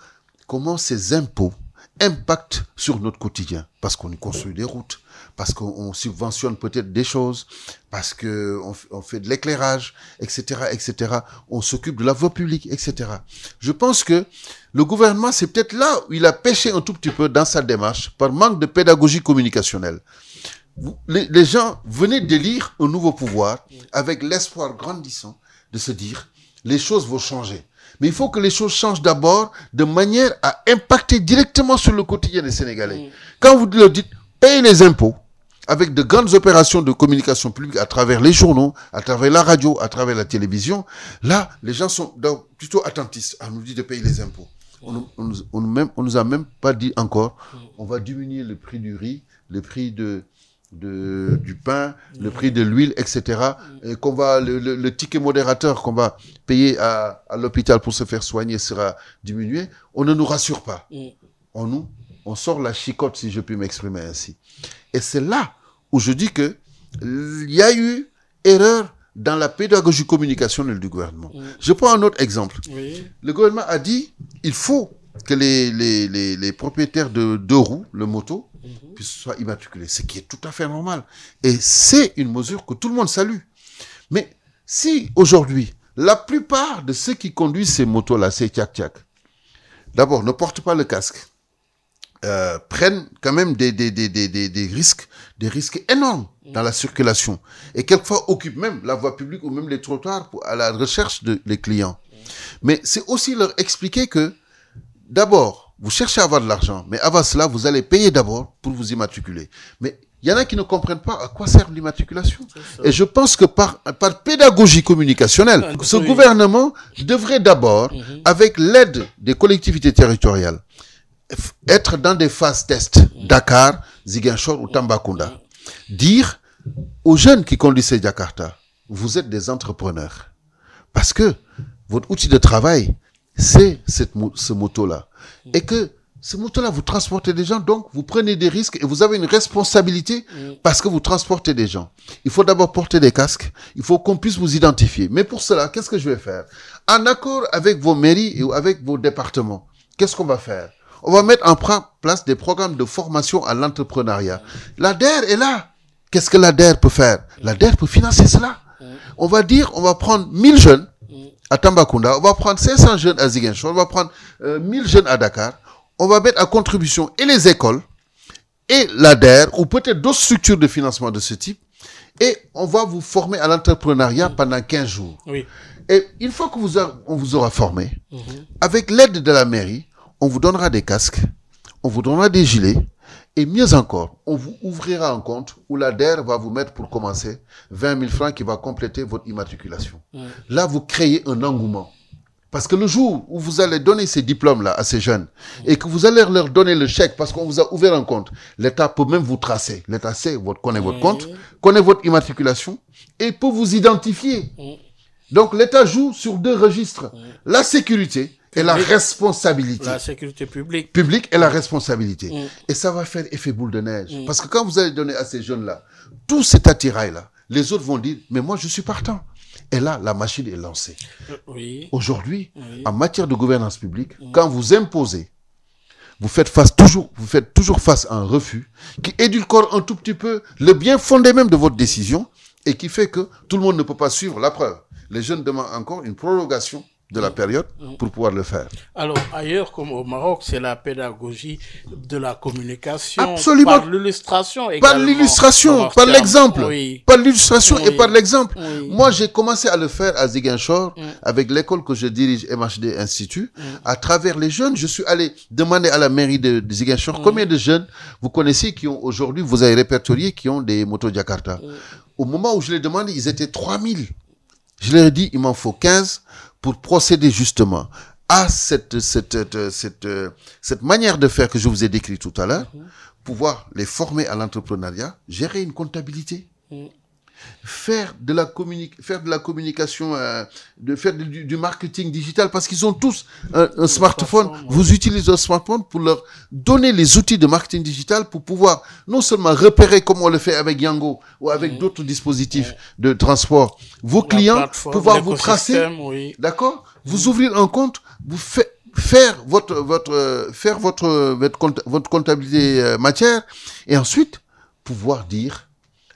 ces impôts impactent sur notre quotidien, parce qu'on y construit des routes, parce qu'on subventionne peut-être des choses, parce qu'on fait de l'éclairage, etc., etc. On s'occupe de la voie publique, etc. Je pense que le gouvernement, c'est peut-être là où il a péché un tout petit peu dans sa démarche, par manque de pédagogie communicationnelle. Les gens venaient d'élire un nouveau pouvoir avec l'espoir grandissant de se dire les choses vont changer. Mais il faut que les choses changent d'abord de manière à impacter directement sur le quotidien des Sénégalais. Quand vous leur dites payez les impôts avec de grandes opérations de communication publique à travers les journaux, à travers la radio, à travers la télévision, là, les gens sont plutôt attentifs à nous dire de payer les impôts. On nous a même pas dit encore, on va diminuer le prix du riz, le prix du pain, le prix de l'huile, etc. Et qu'on va, le ticket modérateur qu'on va payer à l'hôpital pour se faire soigner sera diminué. On ne nous rassure pas. On sort la chicotte, si je puis m'exprimer ainsi. Et c'est là où je dis que il y a eu erreur dans la pédagogie communicationnelle du gouvernement. Je prends un autre exemple. Le gouvernement a dit, il faut que les propriétaires de deux roues, le moto, puissent soient immatriculés, ce qui est tout à fait normal. Et c'est une mesure que tout le monde salue. Mais si aujourd'hui, la plupart de ceux qui conduisent ces motos-là, ces tchak-tchak, d'abord ne portent pas le casque, prennent quand même des risques énormes dans la circulation, et quelquefois occupent même la voie publique ou même les trottoirs à la recherche des clients. Mais c'est aussi leur expliquer que d'abord, vous cherchez à avoir de l'argent, mais avant cela, vous allez payer d'abord pour vous immatriculer. Mais il y en a qui ne comprennent pas à quoi sert l'immatriculation. Et je pense que par pédagogie communicationnelle, ce gouvernement devrait d'abord, avec l'aide des collectivités territoriales, être dans des phases tests, Dakar, Ziguinchor ou Tambacounda, dire aux jeunes qui conduisent ces Jakarta, vous êtes des entrepreneurs. Parce que votre outil de travail, c'est ce moto-là. Et que ce moto-là, vous transportez des gens, donc vous prenez des risques et vous avez une responsabilité parce que vous transportez des gens. Il faut d'abord porter des casques, il faut qu'on puisse vous identifier. Mais pour cela, qu'est-ce que je vais faire? En accord avec vos mairies et avec vos départements, qu'est-ce qu'on va faire? On va mettre en place des programmes de formation à l'entrepreneuriat. L'ADER est là. Qu'est-ce que l'ADER peut faire? L'ADER peut financer cela. On va dire, on va prendre 1000 jeunes à Tambacounda, on va prendre 500 jeunes à Ziguinchor, on va prendre 1000 jeunes à Dakar, on va mettre à contribution et les écoles, et l'ADER, ou peut-être d'autres structures de financement de ce type, et on va vous former à l'entrepreneuriat pendant 15 jours. Oui. Et une fois que on vous aura formé, avec l'aide de la mairie, on vous donnera des casques, on vous donnera des gilets, et mieux encore, on vous ouvrira un compte où l'ADER va vous mettre pour commencer 20 000 francs qui va compléter votre immatriculation. Là, vous créez un engouement. Parce que le jour où vous allez donner ces diplômes-là à ces jeunes et que vous allez leur donner le chèque parce qu'on vous a ouvert un compte, l'État peut même vous tracer. L'État connaît votre compte, connaît votre immatriculation et peut vous identifier. Donc l'État joue sur 2 registres. La sécurité et la responsabilité.
La sécurité publique.
Publique et la responsabilité. Et ça va faire effet boule de neige. Parce que quand vous allez donner à ces jeunes-là tout cet attirail-là, les autres vont dire, mais moi je suis partant. Et là, la machine est lancée.
Oui.
Aujourd'hui, en matière de gouvernance publique, quand vous imposez, vous faites toujours face à un refus qui édulcore un tout petit peu le bien fondé même de votre décision et qui fait que tout le monde ne peut pas suivre la preuve. Les jeunes demandent encore une prolongation de la période pour pouvoir le faire.
Alors, ailleurs comme au Maroc, c'est la pédagogie de la communication.
Absolument.
Par l'illustration également.
Par l'illustration, par l'exemple.
Oui.
Par l'illustration et par l'exemple.
Oui.
Moi, j'ai commencé à le faire à Ziguinchor, avec l'école que je dirige, MHD Institut. À travers les jeunes, je suis allé demander à la mairie de Ziguinchor combien de jeunes vous connaissez qui ont aujourd'hui, vous avez répertorié, qui ont des motos Jakarta. Au moment où je les demandé, ils étaient 3000. Je leur ai dit, il m'en faut 15 pour procéder justement à cette manière de faire que je vous ai décrit tout à l'heure, pouvoir les former à l'entrepreneuriat, gérer une comptabilité, faire de la communication, faire du marketing digital, parce qu'ils ont tous un smartphone. Vous utilisez un smartphone pour leur donner les outils de marketing digital pour pouvoir non seulement repérer comme on le fait avec Yango ou avec d'autres dispositifs de transport, vos clients, pouvoir vous tracer, d'accord, vous ouvrir un compte, vous faire votre comptabilité matière, et ensuite pouvoir dire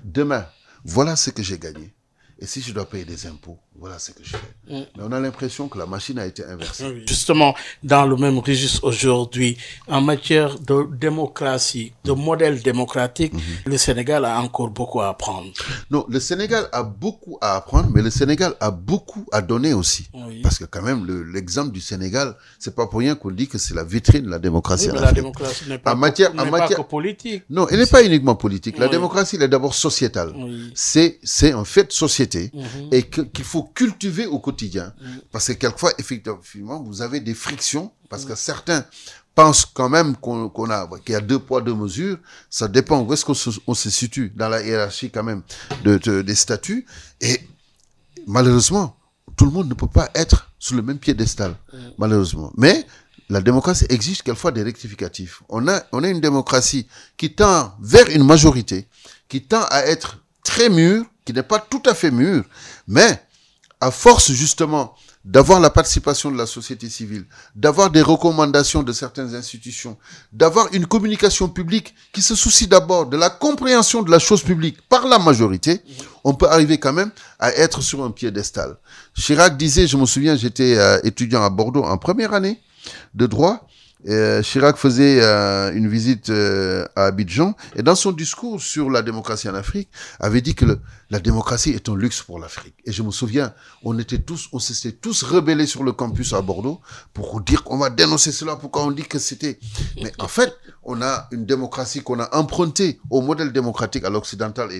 demain, voilà ce que j'ai gagné. Et si je dois payer des impôts, voilà ce que je fais. Mais on a l'impression que la machine a été inversée.
Justement, dans le même registre aujourd'hui, en matière de démocratie, de modèle démocratique, le Sénégal a encore beaucoup à apprendre.
Non, le Sénégal a beaucoup à apprendre, mais le Sénégal a beaucoup à donner aussi. Oui. Parce que quand même, l'exemple du Sénégal, c'est pas pour rien qu'on dit que c'est la vitrine de la démocratie.
Oui, mais la démocratie n'est pas, pas que politique.
Non, elle n'est pas uniquement politique. La démocratie, elle est d'abord sociétale. C'est un fait de société. Et qu'il faut cultiver au quotidien. Parce que quelquefois, effectivement, vous avez des frictions, parce que certains pensent quand même qu'il y a 2 poids, 2 mesures. Ça dépend où est-ce qu'on se situe dans la hiérarchie quand même des statuts. Et malheureusement, tout le monde ne peut pas être sur le même piédestal, malheureusement. Mais la démocratie exige quelquefois des rectificatifs. On a une démocratie qui tend vers une majorité, qui tend à être très mûre, qui n'est pas tout à fait mûr, mais à force justement d'avoir la participation de la société civile, d'avoir des recommandations de certaines institutions, d'avoir une communication publique qui se soucie d'abord de la compréhension de la chose publique par la majorité, on peut arriver quand même à être sur un piédestal. Chirac disait, je me souviens, j'étais étudiant à Bordeaux en première année de droit. Chirac faisait une visite à Abidjan et dans son discours sur la démocratie en Afrique avait dit que la démocratie est un luxe pour l'Afrique. Et je me souviens, on s'était tous rebellés sur le campus à Bordeaux pour dire qu'on va dénoncer cela, pourquoi on dit que c'était... Mais en fait, on a une démocratie qu'on a empruntée au modèle démocratique à l'occidental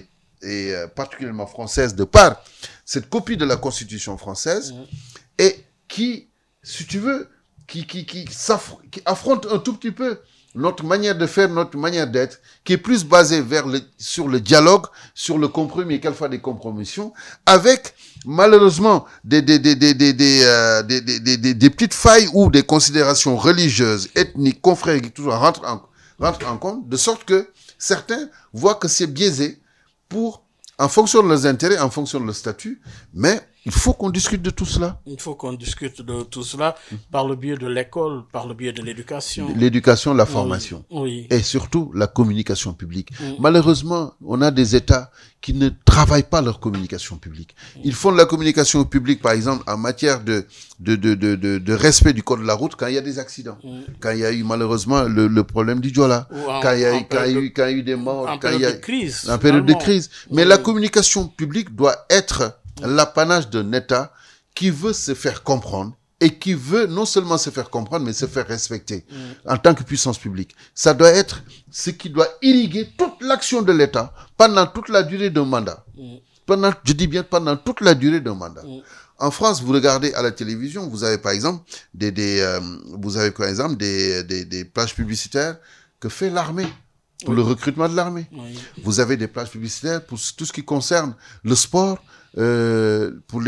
et particulièrement française de par cette copie de la Constitution française et qui, si tu veux, qui affronte un tout petit peu notre manière de faire, notre manière d'être, qui est plus basée sur le dialogue, sur le compromis et quelquefois des compromissions, avec malheureusement des petites failles ou des considérations religieuses, ethniques, confrères qui toujours rentrent en compte, de sorte que certains voient que c'est biaisé en fonction de leurs intérêts, en fonction de leur statut, mais il faut qu'on discute de tout cela.
Il faut qu'on discute de tout cela par le biais de l'école, par le biais de l'éducation.
L'éducation, la formation.
Oui.
Et surtout, la communication publique. Malheureusement, on a des États qui ne travaillent pas leur communication publique. Ils font de la communication publique, par exemple, en matière de respect du code de la route quand il y a des accidents. Quand il y a eu, malheureusement, le problème du Diola. Quand il y a eu des morts.
En période de crise.
En période de crise. Mais la communication publique doit être l'apanage d'un État qui veut se faire comprendre et qui veut non seulement se faire comprendre, mais se faire respecter en tant que puissance publique. Ça doit être ce qui doit irriguer toute l'action de l'État pendant toute la durée d'un mandat. Je dis bien pendant toute la durée d'un mandat. En France, vous regardez à la télévision, vous avez par exemple des pages publicitaires que fait l'armée pour le recrutement de l'armée. Vous avez des plages publicitaires pour tout ce qui concerne le sport, pour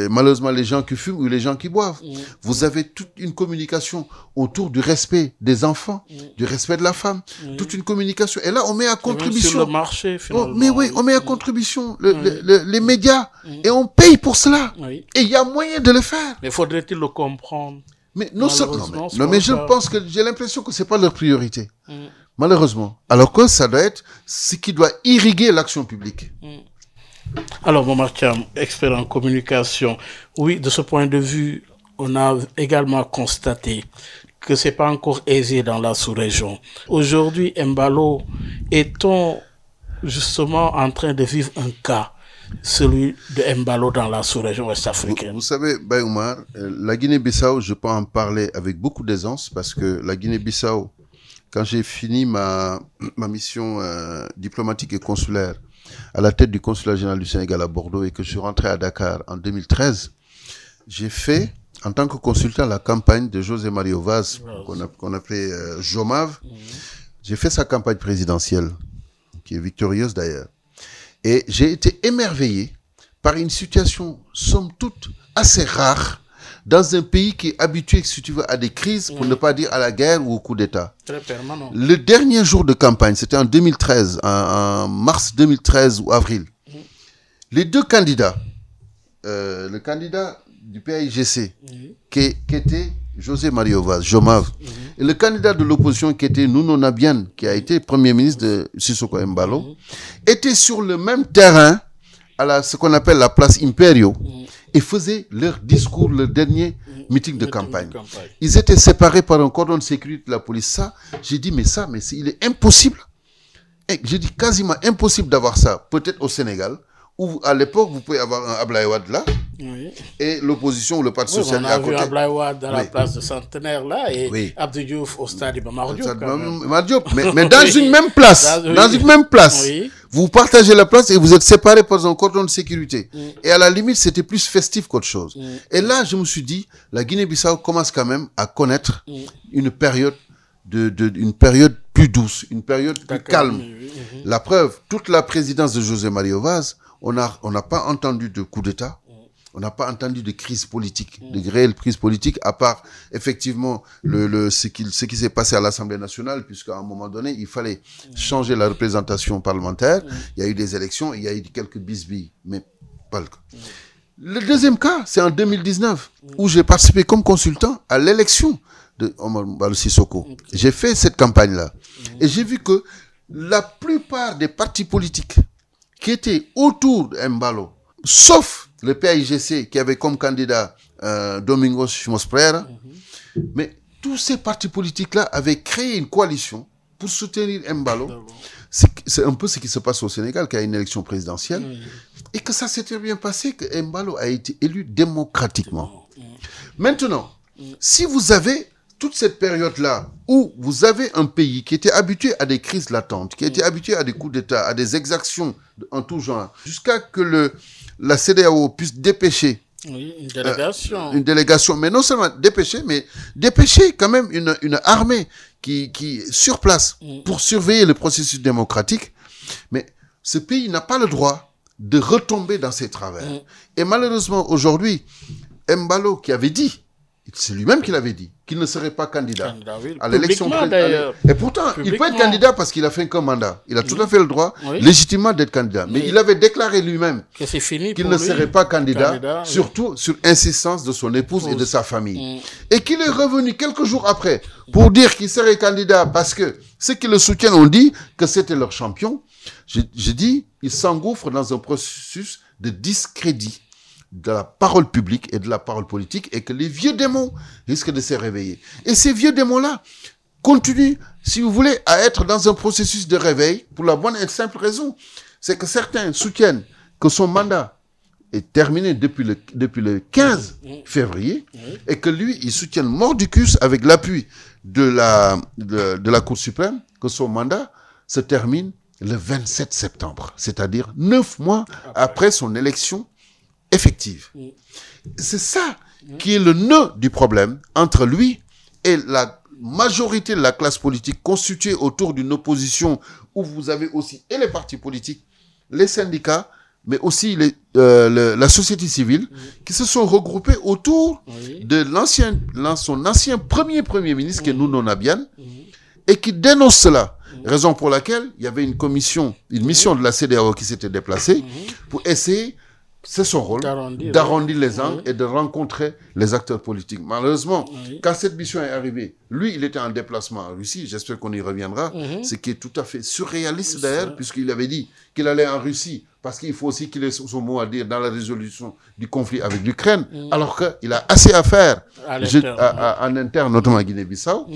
malheureusement les gens qui fument ou les gens qui boivent. Vous avez toute une communication autour du respect des enfants, du respect de la femme, toute une communication. Et là, on met à contribution.
Sur le marché, finalement.
Mais oui, on met à contribution les médias et on paye pour cela. Et il y a moyen de le faire.
Mais faudrait-il le comprendre?
Mais non seulement. Non, mais je pense que j'ai l'impression que c'est pas leur priorité. Malheureusement. Alors que ça doit être ce qui doit irriguer l'action publique.
Alors, Momar Thiam, expert en communication, oui, de ce point de vue, on a également constaté que c'est pas encore aisé dans la sous-région. Aujourd'hui, Embalo, est-on justement en train de vivre un cas, celui de Embalo dans la sous-région ouest-africaine?
Vous savez, Oumar, la Guinée-Bissau, je peux en parler avec beaucoup d'aisance parce que la Guinée-Bissau, quand j'ai fini ma mission diplomatique et consulaire à la tête du consulat général du Sénégal à Bordeaux et que je suis rentré à Dakar en 2013, j'ai fait, en tant que consultant, la campagne de José Mario Vaz, qu'on appelait Jomav. J'ai fait sa campagne présidentielle, qui est victorieuse d'ailleurs. Et j'ai été émerveillé par une situation, somme toute, assez rare, dans un pays qui est habitué, si tu veux, à des crises, pour ne pas dire à la guerre ou au coup d'État.
Très permanent.
Le dernier jour de campagne, c'était en 2013, en mars 2013 ou avril. Les deux candidats, le candidat du PAIGC, qui était José Mario Vaz, Jomav, et le candidat de l'opposition qui était Nuno Nabian, qui a été premier ministre de Sissoko Embalo, étaient sur le même terrain, à ce qu'on appelle la place Imperio, et faisaient leur discours, leur dernier meeting de campagne. Ils étaient séparés par un cordon de sécurité de la police. Ça, j'ai dit, mais il est impossible. Et j'ai dit, quasiment impossible d'avoir ça. Peut-être au Sénégal, où à l'époque, vous pouvez avoir un Ablaye Wade là, et l'opposition ou le Parti social à côté.
On a vu Ablaye Wade à la place de Centenaire là, et Abdou Diouf au stade Iba Mar Diop.
Mais dans une même place, vous partagez la place et vous êtes séparés par un cordon de sécurité. Et à la limite, c'était plus festif qu'autre chose. Et là, je me suis dit, la Guinée-Bissau commence quand même à connaître une période plus douce, une période plus calme. La preuve, toute la présidence de José Mario Vaz, on n'a pas entendu de coup d'État, on n'a pas entendu de crise politique, de réelle crise politique, à part effectivement ce qui s'est passé à l'Assemblée nationale, puisqu'à un moment donné, il fallait changer la représentation parlementaire. Il y a eu des élections, il y a eu quelques bisbilles, mais pas le cas. Le deuxième cas, c'est en 2019, où j'ai participé comme consultant à l'élection de Omar Mbalo Sissoko. J'ai fait cette campagne-là. Et j'ai vu que la plupart des partis politiques qui étaient autour de Mbalo, sauf le PAIGC qui avait comme candidat Domingos Simões Pereira, mais tous ces partis politiques-là avaient créé une coalition pour soutenir Mbalo. C'est un peu ce qui se passe au Sénégal, qui a une élection présidentielle, et que ça s'était bien passé, que Mbalo a été élu démocratiquement. Maintenant, si vous avez toute cette période-là où vous avez un pays qui était habitué à des crises latentes, qui était habitué à des coups d'État, à des exactions en tout genre, jusqu'à que la CEDEAO puisse dépêcher une délégation, mais non seulement dépêcher quand même une armée qui est sur place pour surveiller le processus démocratique. Mais ce pays n'a pas le droit de retomber dans ses travers. Et malheureusement, aujourd'hui, Mbalo qui avait dit, c'est lui-même qui l'avait dit, qu'il ne serait pas candidat à l'élection présidentielle. Et pourtant, il peut être candidat parce qu'il a fait qu'un mandat. Il a tout à fait le droit, légitimement, d'être candidat. Mais il avait déclaré lui-même qu'il ne serait pas candidat, surtout sur insistance de son épouse et de sa famille. Et qu'il est revenu quelques jours après pour dire qu'il serait candidat parce que ceux qui le soutiennent ont dit que c'était leur champion. J'ai dit, il s'engouffre dans un processus de discrédit de la parole publique et de la parole politique, et que les vieux démons risquent de se réveiller. Et ces vieux démons-là continuent, si vous voulez, à être dans un processus de réveil pour la bonne et simple raison. C'est que certains soutiennent que son mandat est terminé depuis le 15 février, et que lui, il soutient mordicus avec l'appui de la Cour suprême, que son mandat se termine le 27 septembre, c'est-à-dire 9 mois après son élection effective. C'est ça qui est le nœud du problème entre lui et majorité de la classe politique constituée autour d'une opposition où vous avez aussi et les partis politiques, les syndicats, mais aussi la société civile, qui se sont regroupés autour de son ancien premier ministre, qui est Nuno Nabian, et qui dénonce cela. Raison pour laquelle il y avait une mission de la CEDEAO qui s'était déplacée pour essayer, c'est son rôle, d'arrondir les angles et de rencontrer les acteurs politiques. Malheureusement, quand cette mission est arrivée, lui, il était en déplacement en Russie, j'espère qu'on y reviendra, ce qui est tout à fait surréaliste d'ailleurs, puisqu'il avait dit qu'il allait en Russie, parce qu'il faut aussi qu'il ait son mot à dire dans la résolution du conflit avec l'Ukraine, alors qu'il a assez à faire en interne, notamment à Guinée-Bissau,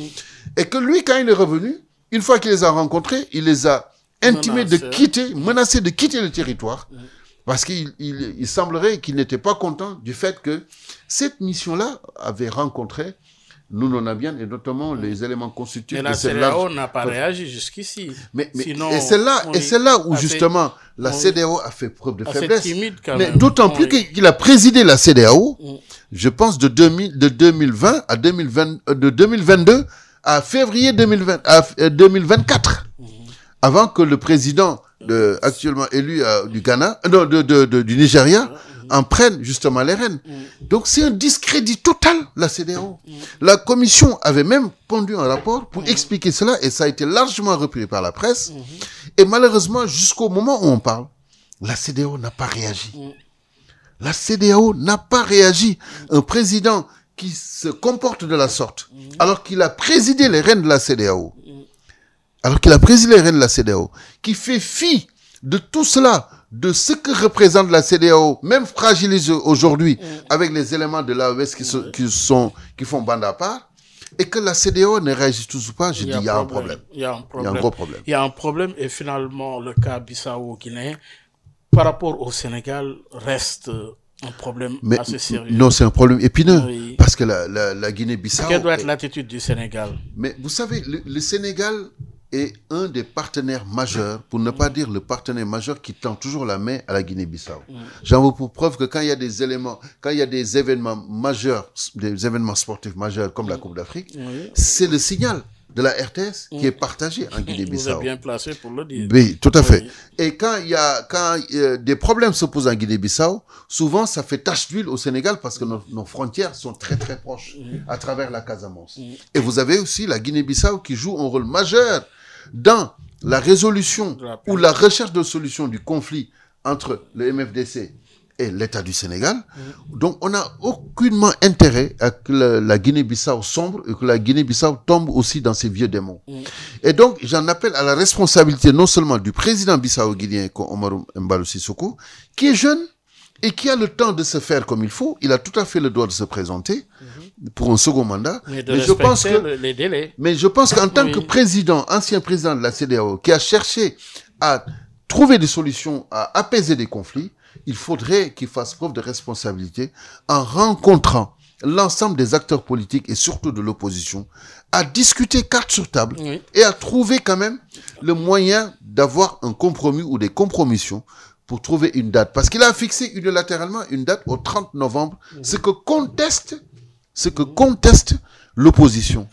et que lui, quand il est revenu, une fois qu'il les a rencontrés, il les a intimés menacés de quitter le territoire, parce qu'il semblerait qu'il n'était pas content du fait que cette mission-là avait rencontré Nuno Nabian et notamment les éléments constitutifs.
Mais la CEDEAO n'a pas réagi jusqu'ici.
Et c'est là où justement la CEDEAO a fait preuve de faiblesse.
Timide quand
mais
même.
D'autant plus qu'il a présidé la CEDEAO, je pense de 2020 à 2022 à février 2024, avant que le président actuellement élu du Ghana, du Nigeria, en prenne justement les rênes. Donc c'est un discrédit total, la CEDEAO. La commission avait même pondu un rapport pour expliquer cela, et ça a été largement repris par la presse. Et malheureusement, jusqu'au moment où on parle, la CEDEAO n'a pas réagi. La CEDEAO n'a pas réagi. Un président qui se comporte de la sorte, alors qu'il a présidé les rênes de la CEDEAO, qui fait fi de tout cela, de ce que représente la CEDEAO, même fragilisée aujourd'hui avec les éléments de l'AES qui font bande à part, et que la CEDEAO ne réagit toujours pas, je dis il y a un problème.
Il y a un
gros problème.
Il y a un problème, et finalement, le cas Bissau-Guinée, par rapport au Sénégal, reste un problème assez sérieux.
Non, c'est un problème épineux, parce que la Guinée-Bissau...
Quelle doit être l'attitude du Sénégal? Mais
vous savez, le Sénégal est un des partenaires majeurs, pour ne pas dire le partenaire majeur qui tend toujours la main à la Guinée-Bissau. J'en veux pour preuve que quand il y a des événements majeurs, des événements sportifs majeurs comme la Coupe d'Afrique, c'est le signal de la RTS qui est partagé en Guinée-Bissau.
Vous êtes bien placé pour le dire.
Oui, tout à fait. Et quand des problèmes se posent en Guinée-Bissau, souvent ça fait tache d'huile au Sénégal parce que nos frontières sont très très proches à travers la Casamance. Et vous avez aussi la Guinée-Bissau qui joue un rôle majeur dans la résolution ou la recherche de solution du conflit entre le MFDC et l'État du Sénégal. Donc, on n'a aucunement intérêt à que la Guinée-Bissau sombre et que la Guinée-Bissau tombe aussi dans ses vieux démons. Et donc, j'en appelle à la responsabilité non seulement du président bissau-guinéen, Omarou Embalo Sissoko, qui est jeune et qui a le temps de se faire comme il faut. Il a tout à fait le droit de se présenter pour un second mandat.
Mais je pense que les délais.
Mais je pense qu'en tant que ancien président de la CEDEAO, qui a cherché à trouver des solutions, à apaiser des conflits, il faudrait qu'il fasse preuve de responsabilité en rencontrant l'ensemble des acteurs politiques et surtout de l'opposition, à discuter carte sur table et à trouver quand même le moyen d'avoir un compromis ou des compromissions pour trouver une date. Parce qu'il a fixé unilatéralement une date au 30 novembre, ce que conteste l'opposition.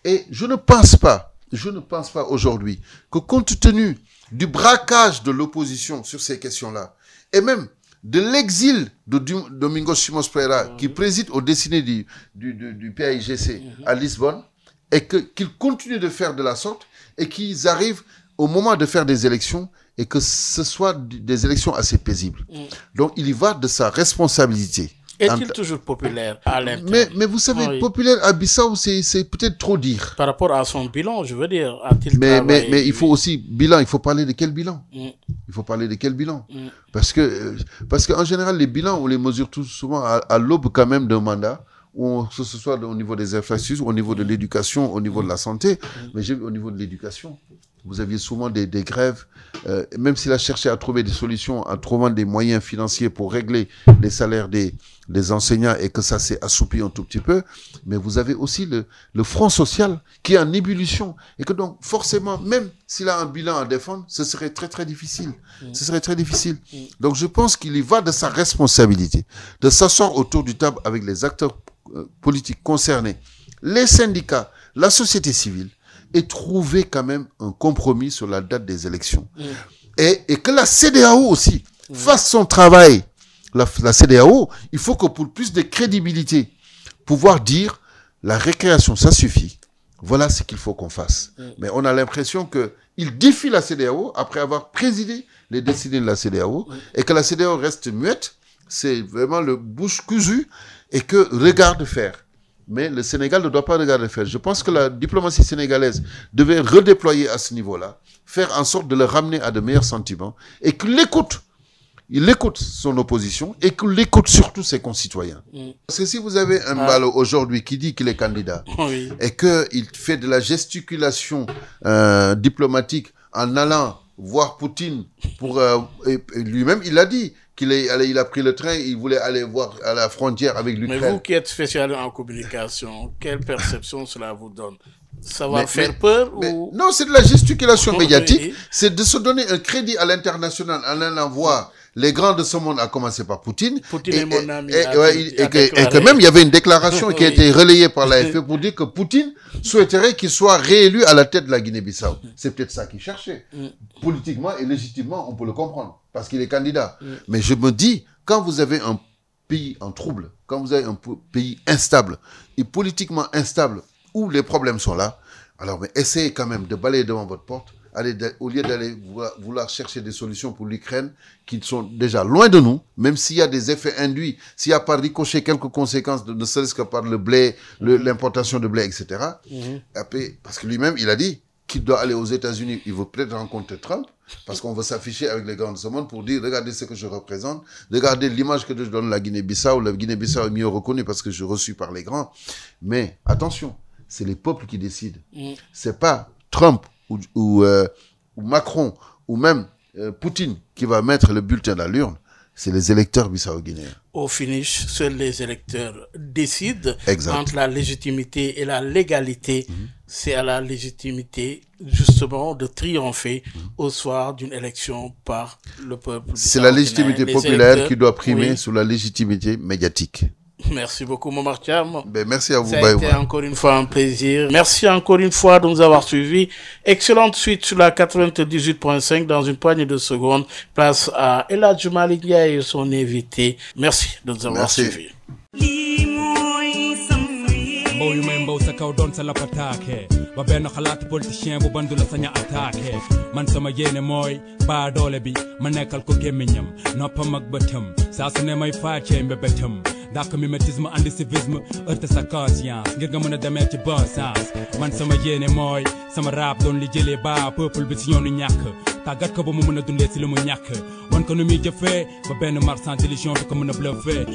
Et je ne pense pas aujourd'hui que compte tenu du braquage de l'opposition sur ces questions-là, et même de l'exil de Domingos Simões Pereira, qui préside aux destinées du PAIGC à Lisbonne, et qu'il continue de faire de la sorte, et qu'ils arrivent au moment de faire des élections, et que ce soit des élections assez paisibles. Donc, il y va de sa responsabilité.
Est-il toujours populaire à l'intérieur?
Mais vous savez, populaire à Bissau, c'est peut-être trop dire.
Par rapport à son bilan, je veux dire, a-t-il
mais il faut aussi il faut parler de quel bilan? Il faut parler de quel bilan? Parce qu'en général, les bilans, on les mesure tout souvent à l'aube quand même d'un mandat, que ce soit au niveau des infrastructures, au niveau de l'éducation, au niveau de la santé, mais au niveau de l'éducation. Vous aviez souvent des grèves, même s'il a cherché à trouver des solutions, en trouvant des moyens financiers pour régler les salaires des enseignants et que ça s'est assoupi un tout petit peu. Mais vous avez aussi le front social qui est en ébullition. Et que donc, forcément, même s'il a un bilan à défendre, ce serait très, très difficile. Ce serait très difficile. Donc, je pense qu'il y va de sa responsabilité, de s'asseoir autour du table avec les acteurs politiques concernés, les syndicats, la société civile ait trouvé quand même un compromis sur la date des élections. Et que la CEDEAO aussi fasse son travail. La CEDEAO, il faut que pour plus de crédibilité, pouvoir dire la récréation, ça suffit. Voilà ce qu'il faut qu'on fasse. Mais on a l'impression qu'il défie la CEDEAO après avoir présidé les décisions de la CEDEAO et que la CEDEAO reste muette. C'est vraiment le bouche cousue et que regarde faire. Mais le Sénégal ne doit pas regarder faire. Je pense que la diplomatie sénégalaise devait redéployer à ce niveau-là, faire en sorte de le ramener à de meilleurs sentiments et qu'il écoute. Il écoute son opposition et qu'il écoute surtout ses concitoyens. Parce que si vous avez un Mballo aujourd'hui qui dit qu'il est candidat et qu'il fait de la gesticulation diplomatique en allant voir Poutine pour et lui-même il a dit il a pris le train, il voulait aller voir à la frontière avec l'Ukraine.
Mais vous qui êtes spécialiste en communication, quelle perception cela vous donne? Ça va faire peur ou...
Non, c'est de la gesticulation médiatique. C'est de se donner un crédit à l'international en allant voir les grands de ce monde, à commencer par Poutine.
Poutine est mon ami.
Et que même il y avait une déclaration qui a été relayée par l'AFP pour dire que Poutine souhaiterait qu'il soit réélu à la tête de la Guinée-Bissau. C'est peut-être ça qu'il cherchait. Politiquement et légitimement, on peut le comprendre, parce qu'il est candidat. Mais je me dis, quand vous avez un pays en trouble, quand vous avez un pays instable et politiquement instable, où les problèmes sont là, alors mais essayez quand même de balayer devant votre porte, au lieu d'aller vouloir chercher des solutions pour l'Ukraine qui sont déjà loin de nous, même s'il y a des effets induits, s'il y a par ricochet quelques conséquences, ne serait-ce que par le blé, l'importation de blé, etc. Après, parce que lui-même, il a dit qu'il doit aller aux États-Unis, il veut peut-être rencontrer Trump, parce qu'on veut s'afficher avec les grands de ce monde pour dire, regardez ce que je représente, regardez l'image que je donne à la Guinée-Bissau, la Guinée-Bissau est mieux reconnue parce que je suis reçu par les grands. Mais attention, c'est les peuples qui décident. C'est pas Trump ou Macron ou même Poutine qui va mettre le bulletin à l'urne. C'est les électeurs bissau-guinéens.
Au finish, seuls les électeurs décident.
Exact.
Entre la légitimité et la légalité. C'est à la légitimité, justement, de triompher au soir d'une élection par le peuple.
C'est la légitimité populaire qui doit primer sur la légitimité médiatique.
Merci beaucoup, Momar Thiam.
Merci à vous.
Ça a été encore une fois un plaisir. Merci encore une fois de nous avoir suivis. Excellente suite sur la 98.5 dans une poignée de secondes. Place à El Hadji Malick Ndiaye et son invité. Merci de nous avoir suivis.
mbow yu may mbow sa kaw doon sa lapataake ba benn xalaat politicien bu bandu la saña attaqué man sama yéene mooy baa doole bi ma nekkal ko gémmiñam noppam ak bëtam saa su ne may faacee mbébétam dak mimétisme andi civisme heurte sa conscience ngir nga mën a demee ci bon sens man sama yéene mooy sama rap doon li jëlee baa peuple bi si ñoonu ñàkk tàggat ko ba mu mën a dundee si li mu ñàkk wan ko nu muy jëfee ba benn marchand d'illusion du ko mën a bluffé